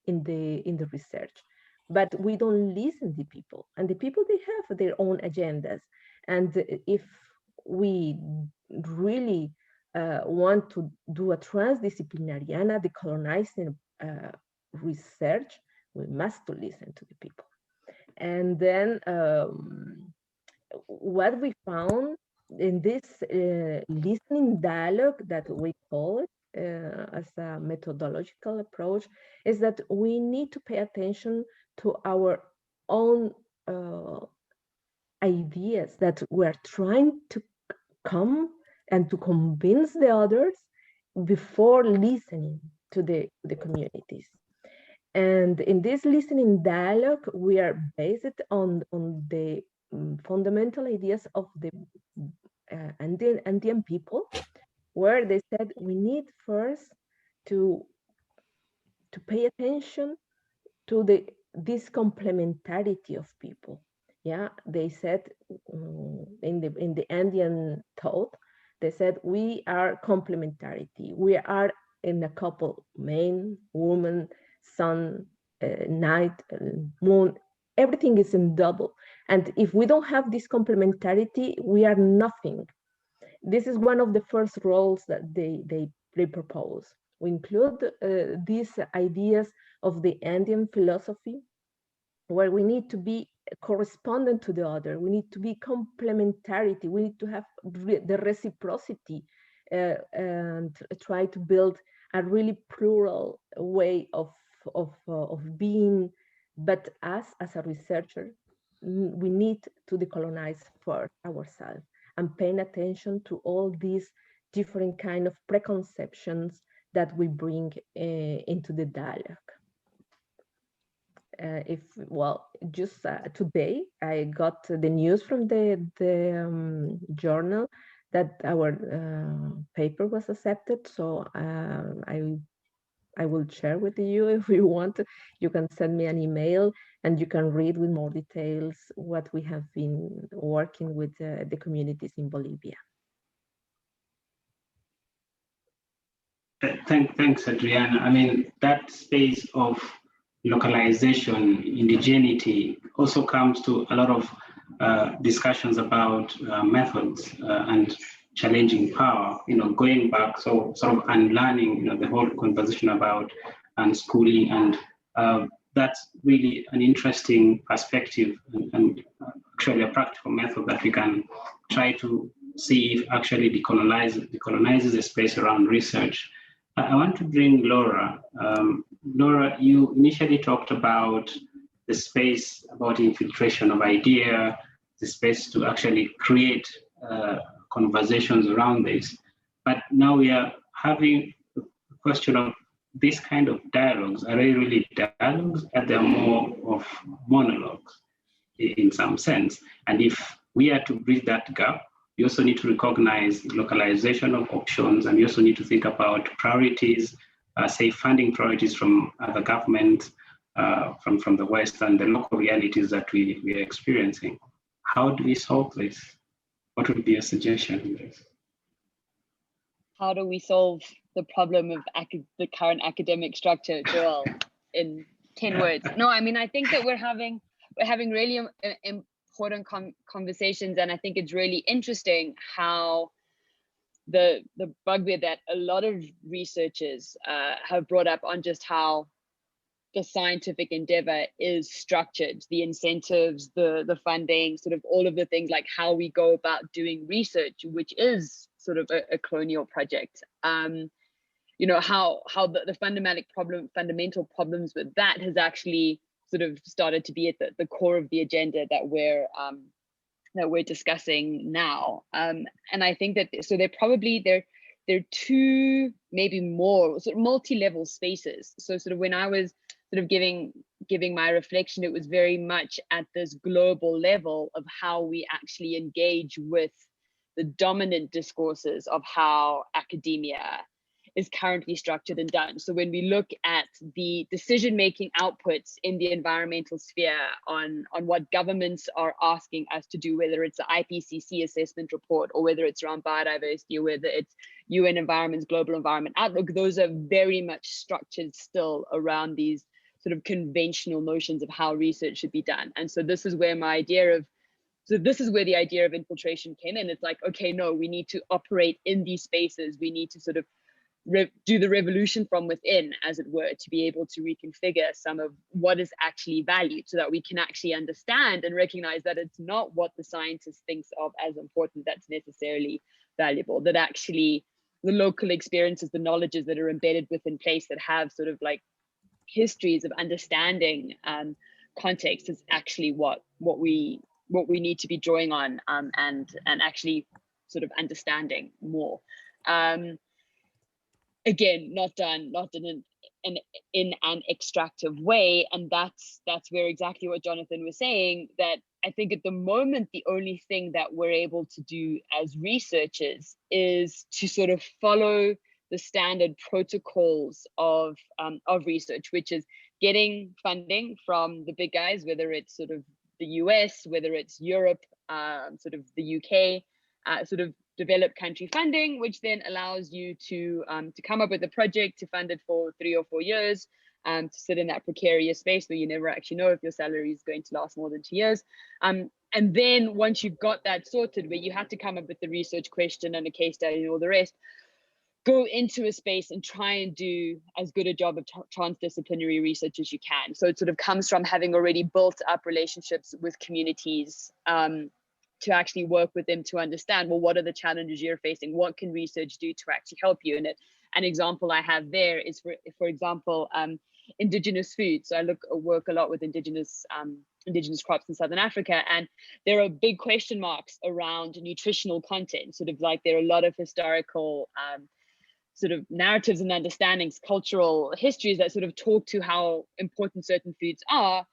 in the research, but we don't listen to people, and the people, they have their own agendas. And if we really want to do a transdisciplinary and a decolonizing research, we must listen to the people. And then what we found in this listening dialogue that we call it as a methodological approach is that we need to pay attention to our own ideas that we're trying to come and to convince the others before listening to the communities. And in this listening dialogue, we are based on the fundamental ideas of the Andean people, where they said we need first to pay attention to this complementarity of people. Yeah, they said in the Andean thought, they said we are complementarity. We are in a couple, man, woman, sun, night, moon. Everything is in double. And if we don't have this complementarity, we are nothing. This is one of the first roles that they propose. We include these ideas of the Andean philosophy, where we need to be correspondent to the other. We need to be complementarity. We need to have the reciprocity and try to build a really plural way of being. But us as a researcher, we need to decolonize for ourselves and paying attention to all these different kind of preconceptions that we bring into the dialogue. Just today I got the news from the journal that our paper was accepted. So I will share with you if you want. You can send me an email and you can read with more details what we have been working with the communities in Bolivia. Thanks, Adriana. I mean, that space of localization, indigeneity also comes to a lot of discussions about methods and challenging power, going back, so sort of unlearning, the whole conversation about unschooling, and that's really an interesting perspective and actually a practical method that we can try to see if actually decolonizes the space around research. I want to bring Laura. Laura, you initially talked about the space about infiltration of idea, the space to actually create conversations around this. But now we are having the question of this kind of dialogues. Are they really dialogues? Are they more of monologues in some sense? And if we are to bridge that gap, you also need to recognize localization of options, and you also need to think about priorities, say funding priorities from the government, from the West, and the local realities that we are experiencing. How do we solve this? What would be a suggestion in this? How do we solve the problem of the current academic structure, Joel, in 10 words? No, I mean, I think that we're having really important conversations, and I think it's really interesting how the bugbear that a lot of researchers have brought up on just how the scientific endeavor is structured, the incentives, the funding, sort of all of the things, like how we go about doing research, which is sort of a colonial project. You know, how the fundamental problems with that has actually sort of started to be at the core of the agenda that we're discussing now. And I think that, so they're two, maybe more, sort of multi-level spaces. So sort of when I was sort of giving my reflection, it was very much at this global level of how we actually engage with the dominant discourses of how academia is currently structured and done. So when we look at the decision-making outputs in the environmental sphere on what governments are asking us to do, whether it's the IPCC assessment report, or whether it's around biodiversity, or whether it's UN Environment's Global Environment Outlook, those are very much structured still around these sort of conventional notions of how research should be done. And so this is where the idea of infiltration came in. It's like, okay, no, we need to operate in these spaces. We need to sort of do the revolution from within, as it were, to be able to reconfigure some of what is actually valued, so that we can actually understand and recognize that it's not what the scientist thinks of as important that's necessarily valuable, that actually the local experiences, the knowledges that are embedded within place that have sort of like histories of understanding context is actually what we need to be drawing on, and actually sort of understanding more. Again, not done in an extractive way. And that's where exactly what Jonathan was saying, that I think at the moment, the only thing that we're able to do as researchers is to sort of follow the standard protocols of research, which is getting funding from the big guys, whether it's sort of the US, whether it's Europe, sort of the UK, sort of developed country funding, which then allows you to come up with a project, to fund it for 3 or 4 years, to sit in that precarious space where you never actually know if your salary is going to last more than 2 years. And then once you've got that sorted, where you have to come up with the research question and a case study and all the rest, go into a space and try and do as good a job of transdisciplinary research as you can. So it sort of comes from having already built up relationships with communities, to actually work with them to understand, well, what are the challenges you're facing? What can research do to actually help you? And an example I have there is, for example, indigenous food. So I work a lot with indigenous crops in Southern Africa, and there are big question marks around nutritional content. Sort of like there are a lot of historical sort of narratives and understandings, cultural histories that sort of talk to how important certain foods are.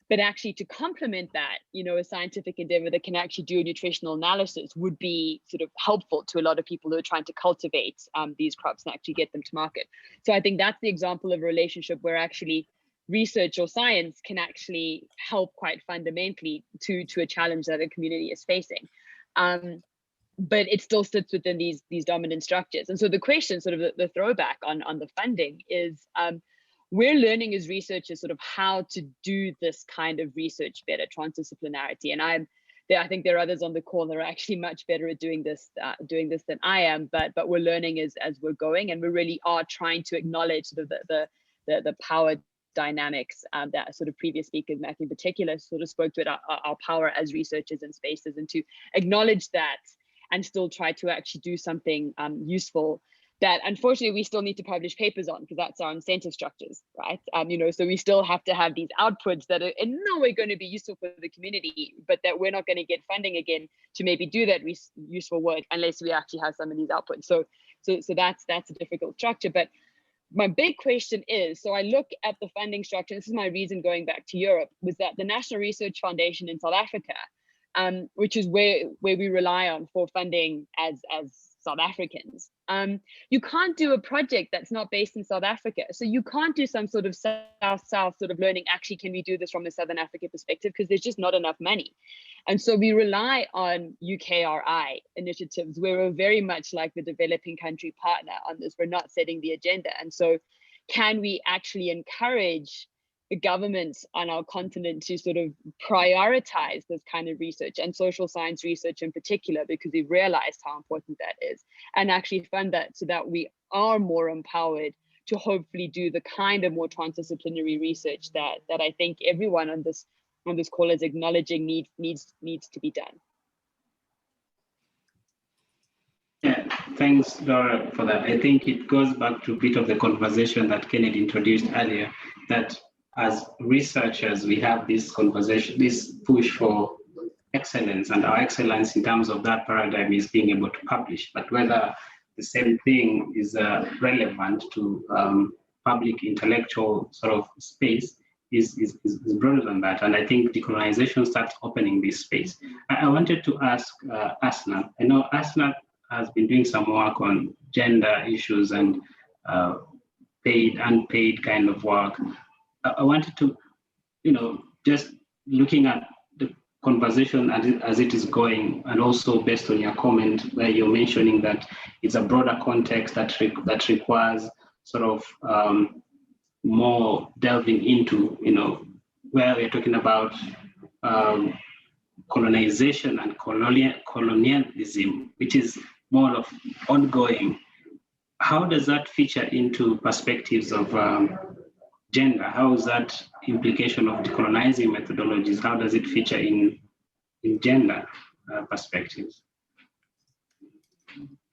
But actually, to complement that, you know, a scientific endeavor that can actually do a nutritional analysis would be sort of helpful to a lot of people who are trying to cultivate these crops and actually get them to market. So I think that's the example of a relationship where actually research or science can actually help quite fundamentally to a challenge that a community is facing. But it still sits within these dominant structures. And so the question, sort of the throwback on the funding is, we're learning as researchers sort of how to do this kind of research better, transdisciplinarity. And I think there are others on the call that are actually much better at doing this than I am. But we're learning as we're going, and we really are trying to acknowledge sort of the power dynamics that sort of previous speakers, Matthew in particular, sort of spoke to, our power as researchers in spaces, and to acknowledge that and still try to actually do something useful that unfortunately we still need to publish papers on, because that's our incentive structures, right? You know, so we still have to have these outputs that are in no way going to be useful for the community, but that we're not going to get funding again to maybe do that useful work unless we actually have some of these outputs. So that's a difficult structure. But my big question is, so I look at the funding structure, this is my reason going back to Europe, was that the National Research Foundation in South Africa, which is where we rely on for funding as South Africans. You can't do a project that's not based in South Africa. So you can't do some sort of South-South sort of learning. Actually, can we do this from a Southern Africa perspective? Because there's just not enough money. And so we rely on UKRI initiatives where we're very much like the developing country partner on this. We're not setting the agenda. And so can we actually encourage governments on our continent to sort of prioritize this kind of research, and social science research in particular, because we've realized how important that is, and actually fund that so that we are more empowered to hopefully do the kind of more transdisciplinary research that I think everyone on this call is acknowledging needs to be done. Yeah, thanks, Dora, for that. I think it goes back to a bit of the conversation that Kennedy introduced earlier, that as researchers, we have this conversation, this push for excellence, and our excellence in terms of that paradigm is being able to publish, but whether the same thing is relevant to public intellectual sort of space is broader than that. And I think decolonization starts opening this space. I wanted to ask Asna. I know Asna has been doing some work on gender issues and paid, unpaid kind of work. I wanted to, just looking at the conversation as it is going, and also based on your comment where you're mentioning that it's a broader context that requires sort of more delving into, where we're talking about colonization and colonialism, which is more of ongoing. How does that feature into perspectives of gender? How is that implication of decolonizing methodologies? How does it feature in gender perspectives?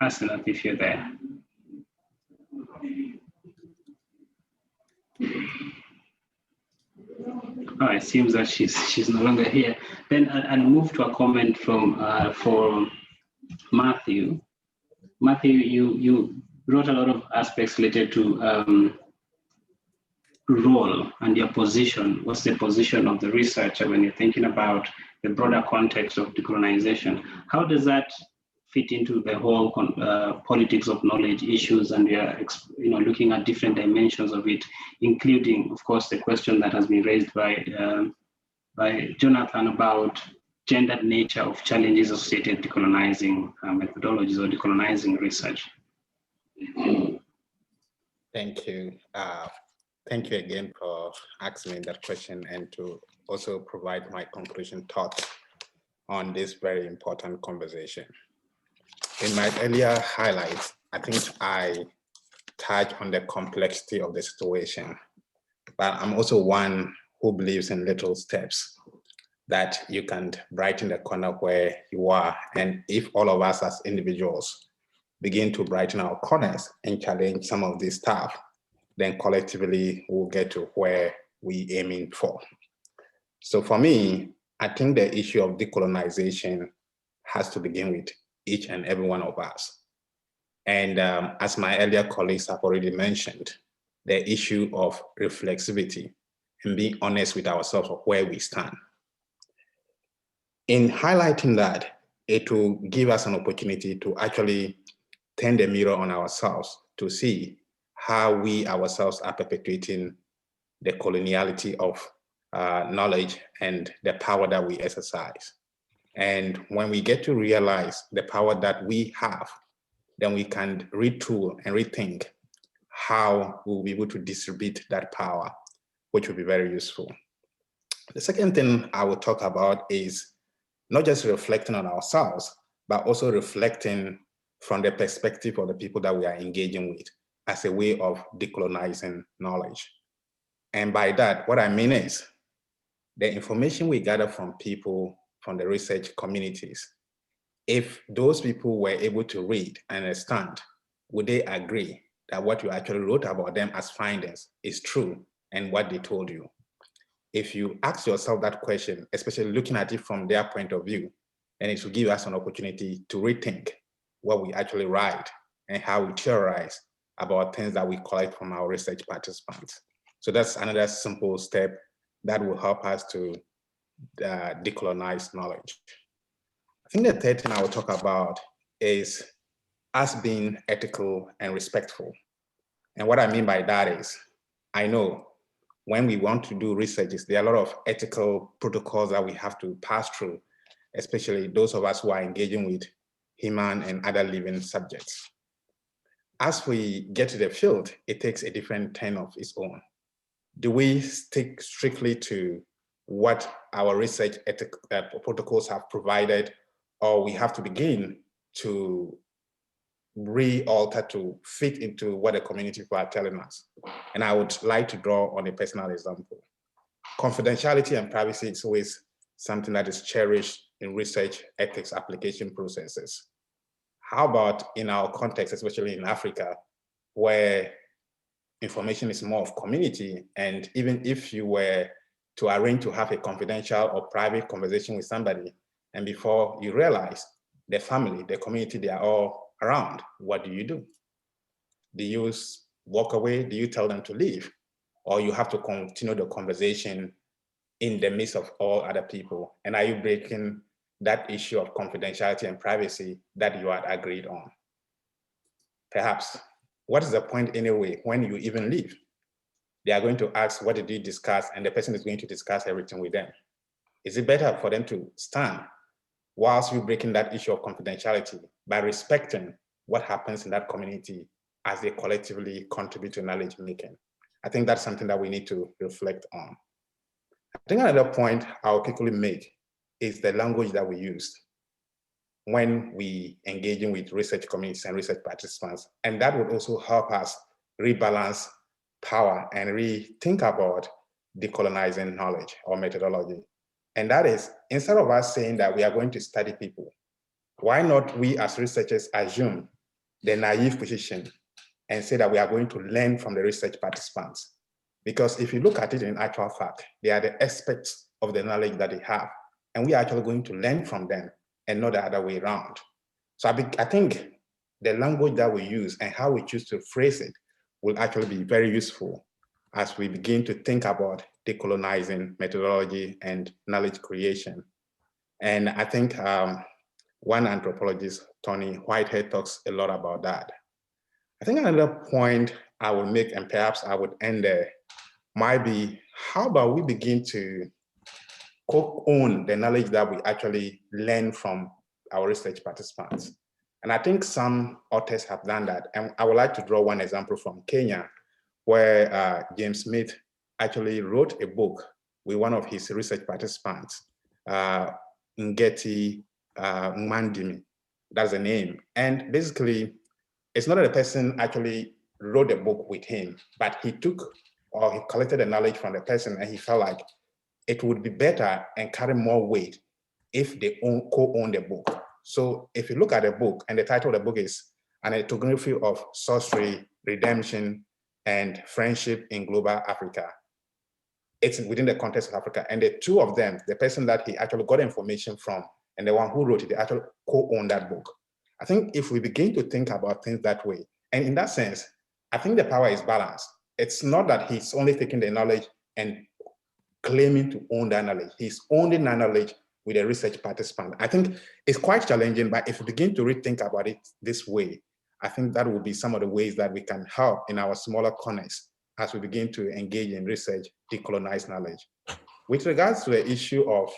Asana, if you're there. Oh, it seems that she's no longer here. Then I'll move to a comment from for Matthew. Matthew, you wrote a lot of aspects related to role and your position. What's the position of the researcher when you're thinking about the broader context of decolonization? How does that fit into the whole politics of knowledge issues? And we are looking at different dimensions of it, including, of course, the question that has been raised by Jonathan about gendered nature of challenges associated with decolonizing methodologies or decolonizing research. Thank you. Thank you again for asking me that question, and to also provide my conclusion thoughts on this very important conversation. In my earlier highlights, I think I touched on the complexity of the situation, but I'm also one who believes in little steps that you can brighten the corner where you are. And if all of us as individuals begin to brighten our corners and challenge some of this stuff, then collectively we'll get to where we're aiming for. So for me, I think the issue of decolonization has to begin with each and every one of us. And as my earlier colleagues have already mentioned, the issue of reflexivity and being honest with ourselves of where we stand. In highlighting that, it will give us an opportunity to actually turn the mirror on ourselves to see how we ourselves are perpetuating the coloniality of knowledge and the power that we exercise. And when we get to realize the power that we have, then we can retool and rethink how we'll be able to distribute that power, which will be very useful. The second thing I will talk about is not just reflecting on ourselves, but also reflecting from the perspective of the people that we are engaging with as a way of decolonizing knowledge. And by that, what I mean is the information we gather from people from the research communities, if those people were able to read and understand, would they agree that what you actually wrote about them as findings is true and what they told you? If you ask yourself that question, especially looking at it from their point of view, then it will give us an opportunity to rethink what we actually write and how we theorize about things that we collect from our research participants. So that's another simple step that will help us to decolonize knowledge. I think the third thing I will talk about is us being ethical and respectful. And what I mean by that is, I know when we want to do researches, there are a lot of ethical protocols that we have to pass through, especially those of us who are engaging with human and other living subjects. As we get to the field, it takes a different turn of its own. do we stick strictly to what our research protocols have provided, or we have to begin to re-alter to fit into what the community people are telling us? And I would like to draw on a personal example. Confidentiality and privacy is always something that is cherished in research ethics application processes. How about in our context, especially in Africa, where information is more of community, and even if you were to arrange to have a confidential or private conversation with somebody, and before you realize the family, the community, they are all around, what do? Do you walk away? Do you tell them to leave? Or you have to continue the conversation in the midst of all other people? And are you breaking that issue of confidentiality and privacy that you had agreed on? Perhaps, what is the point anyway when you even leave? They are going to ask, what did you discuss? And the person is going to discuss everything with them. Is it better for them to stand whilst you're breaking that issue of confidentiality by respecting what happens in that community as they collectively contribute to knowledge making? I think that's something that we need to reflect on. I think another point I'll quickly make is the language that we use when we engaging with research communities and research participants. And that would also help us rebalance power and rethink about decolonizing knowledge or methodology. And that is, instead of us saying that we are going to study people, why not we as researchers assume the naive position and say that we are going to learn from the research participants? Because if you look at it in actual fact, they are the experts of the knowledge that they have, and we are actually going to learn from them and not the other way around. So I think the language that we use and how we choose to phrase it will actually be very useful as we begin to think about decolonizing methodology and knowledge creation. And I think one anthropologist, Tony Whitehead, talks a lot about that. I think another point I will make, and perhaps I would end there, might be, how about we begin to co-own the knowledge that we actually learn from our research participants? And I think some authors have done that. And I would like to draw one example from Kenya, where James Smith actually wrote a book with one of his research participants, Ngeti Mandimi, that's the name. And basically, it's not that the person actually wrote the book with him, but he took or he collected the knowledge from the person, and he felt like it would be better and carry more weight if they co-own the book. So if you look at the book, and the title of the book is An Ethnography of Sorcery, Redemption, and Friendship in Global Africa. It's within the context of Africa. And the two of them, the person that he actually got information from and the one who wrote it, they actually co-own that book. I think if we begin to think about things that way, and in that sense, I think the power is balanced. It's not that he's only taking the knowledge and claiming to own that knowledge. He's owning that knowledge with a research participant. I think it's quite challenging, but if we begin to rethink about it this way, I think that will be some of the ways that we can help in our smaller corners as we begin to engage in research, decolonize knowledge. With regards to the issue of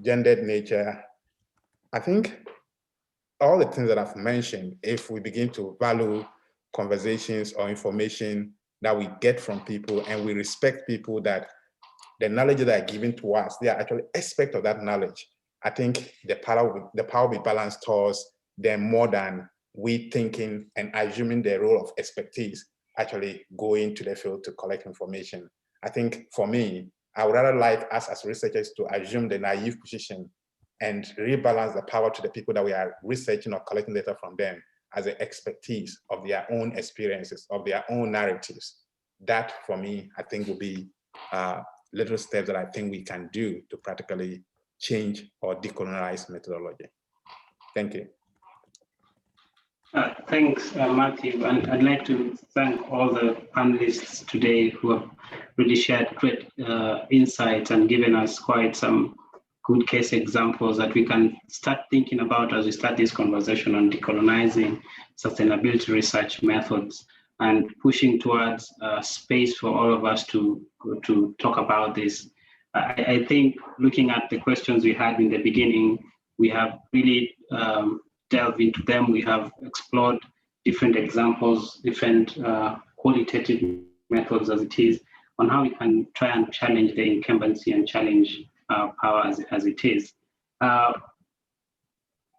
gendered nature, I think all the things that I've mentioned, if we begin to value conversations or information that we get from people, and we respect people that the knowledge that are given to us, they are actually aspect of that knowledge, I think the power will be balanced towards them more than we thinking and assuming the role of expertise actually going to the field to collect information. I think for me, I would rather like us as researchers to assume the naive position and rebalance the power to the people that we are researching or collecting data from them as the expertise of their own experiences, of their own narratives. That for me, I think will be little steps that I think we can do to practically change or decolonize methodology. Thank you. Thanks, Matthew. And I'd like to thank all the panelists today who have really shared great insights and given us quite some good case examples that we can start thinking about as we start this conversation on decolonizing sustainability research methods and pushing towards space for all of us to talk about this. I think looking at the questions we had in the beginning, we have really delved into them. We have explored different examples, different qualitative methods as it is, on how we can try and challenge the incumbency and challenge power as it is.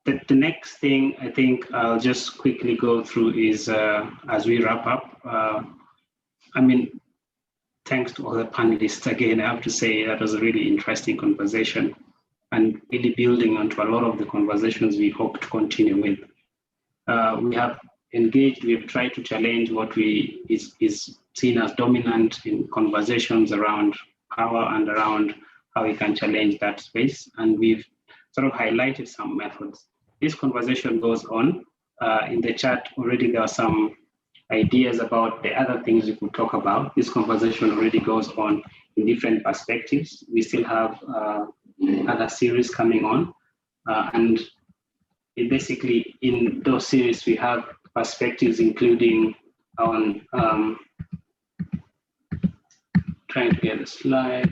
The next thing I think I'll just quickly go through is, as we wrap up, I mean, thanks to all the panelists again, I have to say that was a really interesting conversation and really building onto a lot of the conversations we hope to continue with. We have engaged, we have tried to challenge what is seen as dominant in conversations around power and around how we can challenge that space. And we've sort of highlighted some methods. This conversation goes on. In the chat already there are some ideas about the other things we could talk about. This conversation already goes on in different perspectives. We still have other series coming on. And basically in those series we have perspectives including on, trying to get a slide.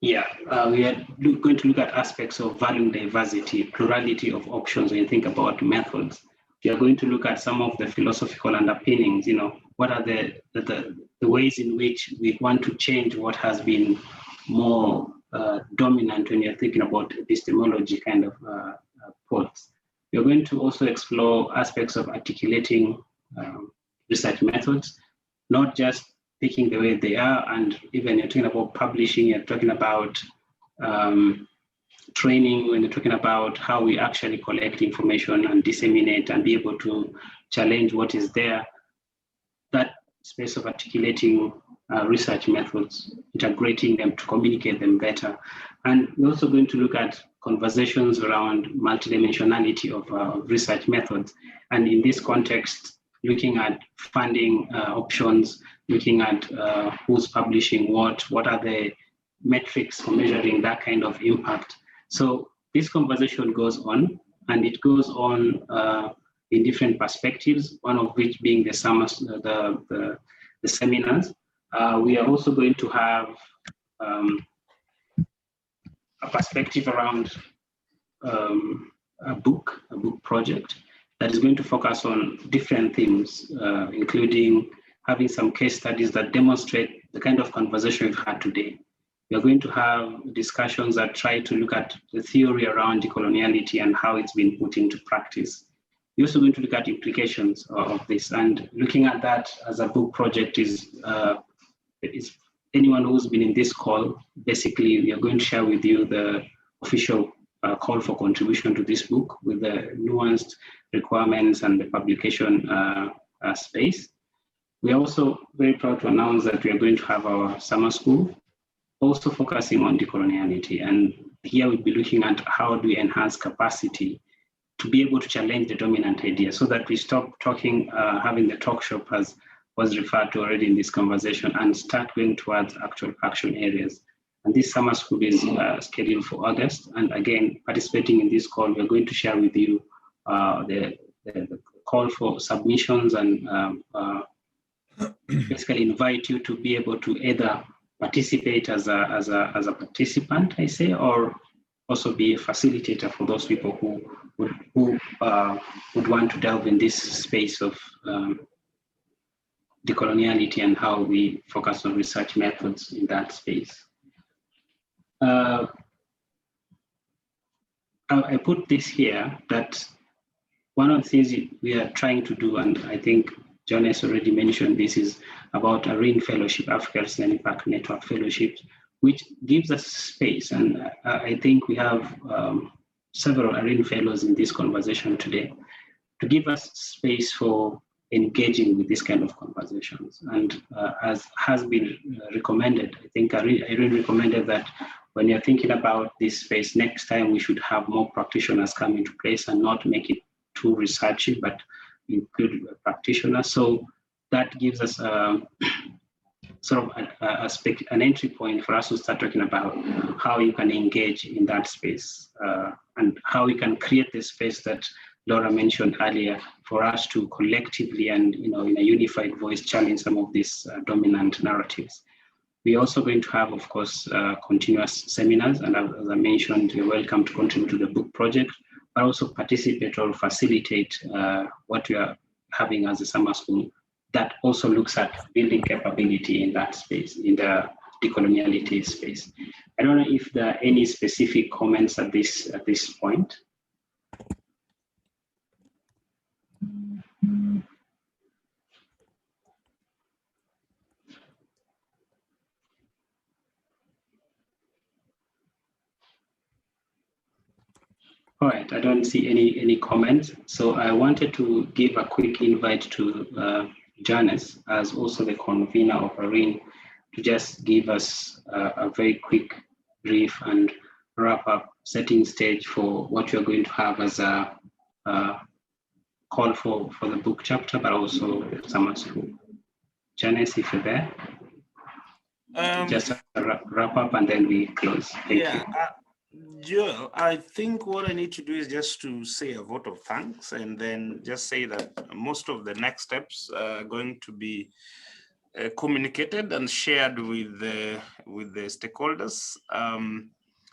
Yeah, we are going to look at aspects of valuing diversity, plurality of options when you think about methods. We are going to look at some of the philosophical underpinnings, you know, what are the ways in which we want to change what has been more dominant when you're thinking about epistemology kind of points. We're going to also explore aspects of articulating research methods, not just picking the way they are, and even you're talking about publishing, you're talking about training, when you're talking about how we actually collect information and disseminate and be able to challenge what is there, that space of articulating research methods, integrating them to communicate them better. And we're also going to look at conversations around multidimensionality of research methods. And in this context, looking at funding options, looking at who's publishing what are the metrics for measuring that kind of impact. So this conversation goes on, and it goes on in different perspectives, one of which being the summers, the seminars. We are also going to have a perspective around a book project that is going to focus on different themes, including having some case studies that demonstrate the kind of conversation we've had today. We are going to have discussions that try to look at the theory around decoloniality and how it's been put into practice. We're also going to look at implications of this, and looking at that as a book project is anyone who's been in this call, basically we are going to share with you the official call for contribution to this book with the nuanced requirements and the publication space. We are also very proud to announce that we are going to have our summer school also focusing on decoloniality. And here we'll be looking at how do we enhance capacity to be able to challenge the dominant idea so that we stop talking, having the talk shop as was referred to already in this conversation, and start going towards actual action areas. And this summer school is scheduled for August. And again, participating in this call, we're going to share with you the call for submissions and basically invite you to be able to either participate as a participant, I say, or also be a facilitator for those people who would want to delve in this space of decoloniality and how we focus on research methods in that space. I put this here, that one of the things we are trying to do, and I think John has already mentioned this, is about ARIN Fellowship, Africa Research Impact Network Fellowships, which gives us space. And I think we have several ARIN fellows in this conversation today to give us space for engaging with this kind of conversations. And as has been recommended, I think ARIN recommended that when you're thinking about this space, next time we should have more practitioners come into place and not make it too researchy, but include practitioners. So that gives us sort of an entry point for us to start talking about how you can engage in that space and how we can create this space that Laura mentioned earlier for us to collectively and in a unified voice challenge some of these dominant narratives. We're also going to have, of course, continuous seminars, and as I mentioned, you're welcome to contribute to the book project, but also participate or facilitate what we are having as a summer school that also looks at building capability in that space, in the decoloniality space. I don't know if there are any specific comments at this point. All right, I don't see any comments. So I wanted to give a quick invite to Janice, as also the convener of ARIN, to just give us a very quick brief and wrap up, setting stage for what you're going to have as a call for the book chapter, but also summer school. Janice, if you're there, just a wrap up and then we close. Thank you. Joel, I think what I need to do is just to say a vote of thanks and then just say that most of the next steps are going to be communicated and shared with the stakeholders.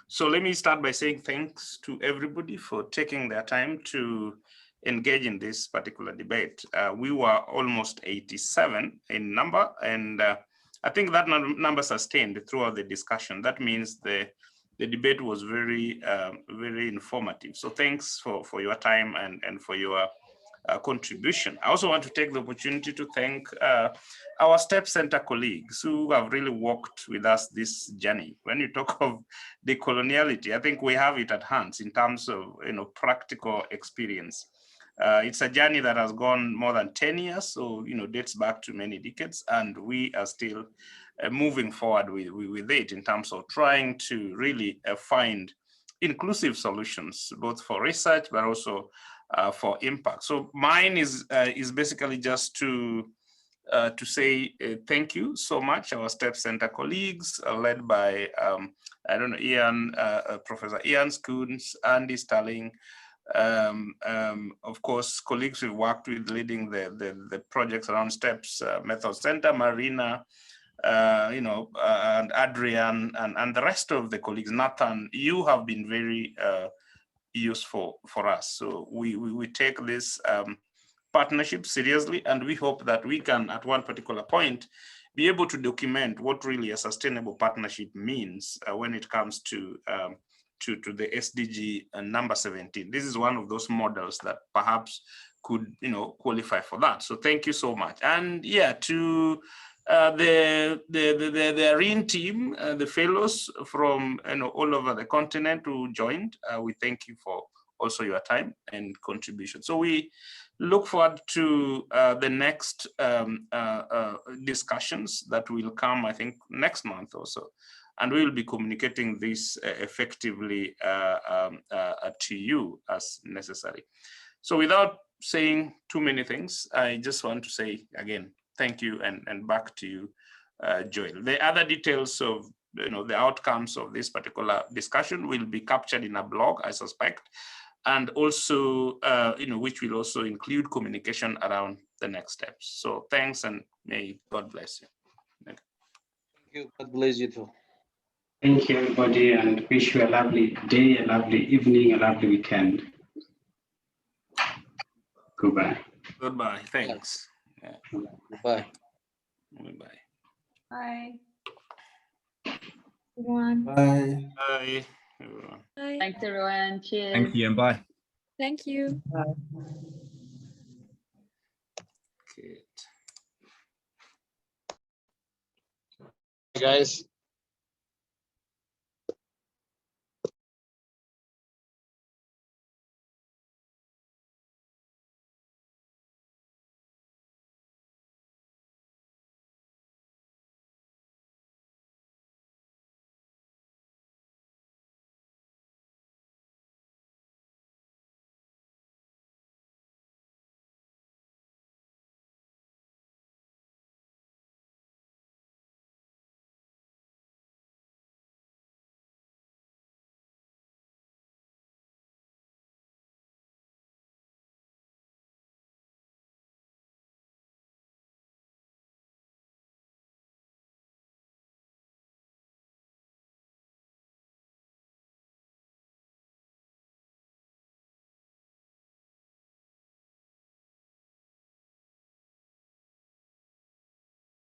So let me start by saying thanks to everybody for taking their time to engage in this particular debate. We were almost 87 in number, and I think that number sustained throughout the discussion. That means the debate was very, very informative. So thanks for your time and for your contribution. I also want to take the opportunity to thank our STEPS Centre colleagues who have really walked with us this journey. When you talk of decoloniality, I think we have it at hand in terms of practical experience. It's a journey that has gone more than 10 years, so dates back to many decades, and we are still moving forward with it in terms of trying to really find inclusive solutions, both for research, but also for impact. So mine is basically just to say thank you so much, our STEPS Centre colleagues, led by, I don't know, Ian, Professor Ian Schoons, Andy Starling, of course, colleagues we've worked with leading the projects around STEPS, Method Center, Marina, and Adrian, and the rest of the colleagues. Nathan, you have been very useful for us. So we take this partnership seriously, and we hope that we can, at one particular point, be able to document what really a sustainable partnership means when it comes to the SDG number 17. This is one of those models that perhaps could qualify for that. So thank you so much. And yeah, to the ARIN team, the fellows from all over the continent who joined, we thank you for also your time and contribution. So we look forward to the next discussions that will come, I think, next month or so. And we will be communicating this effectively to you as necessary. So without saying too many things, I just want to say again, thank you, and back to you, Joel. The other details of the outcomes of this particular discussion will be captured in a blog, I suspect, and also which will also include communication around the next steps. So thanks, and may God bless you. Thank you. God bless you too. Thank you, everybody, and wish you a lovely day, a lovely evening, a lovely weekend. Goodbye. Goodbye. Thanks. Yeah. Goodbye. Goodbye. Bye. Everyone. Bye. Bye. Everyone. Bye. Thanks, everyone. Cheers. Thank you and bye. Thank you. Bye. Good. Guys.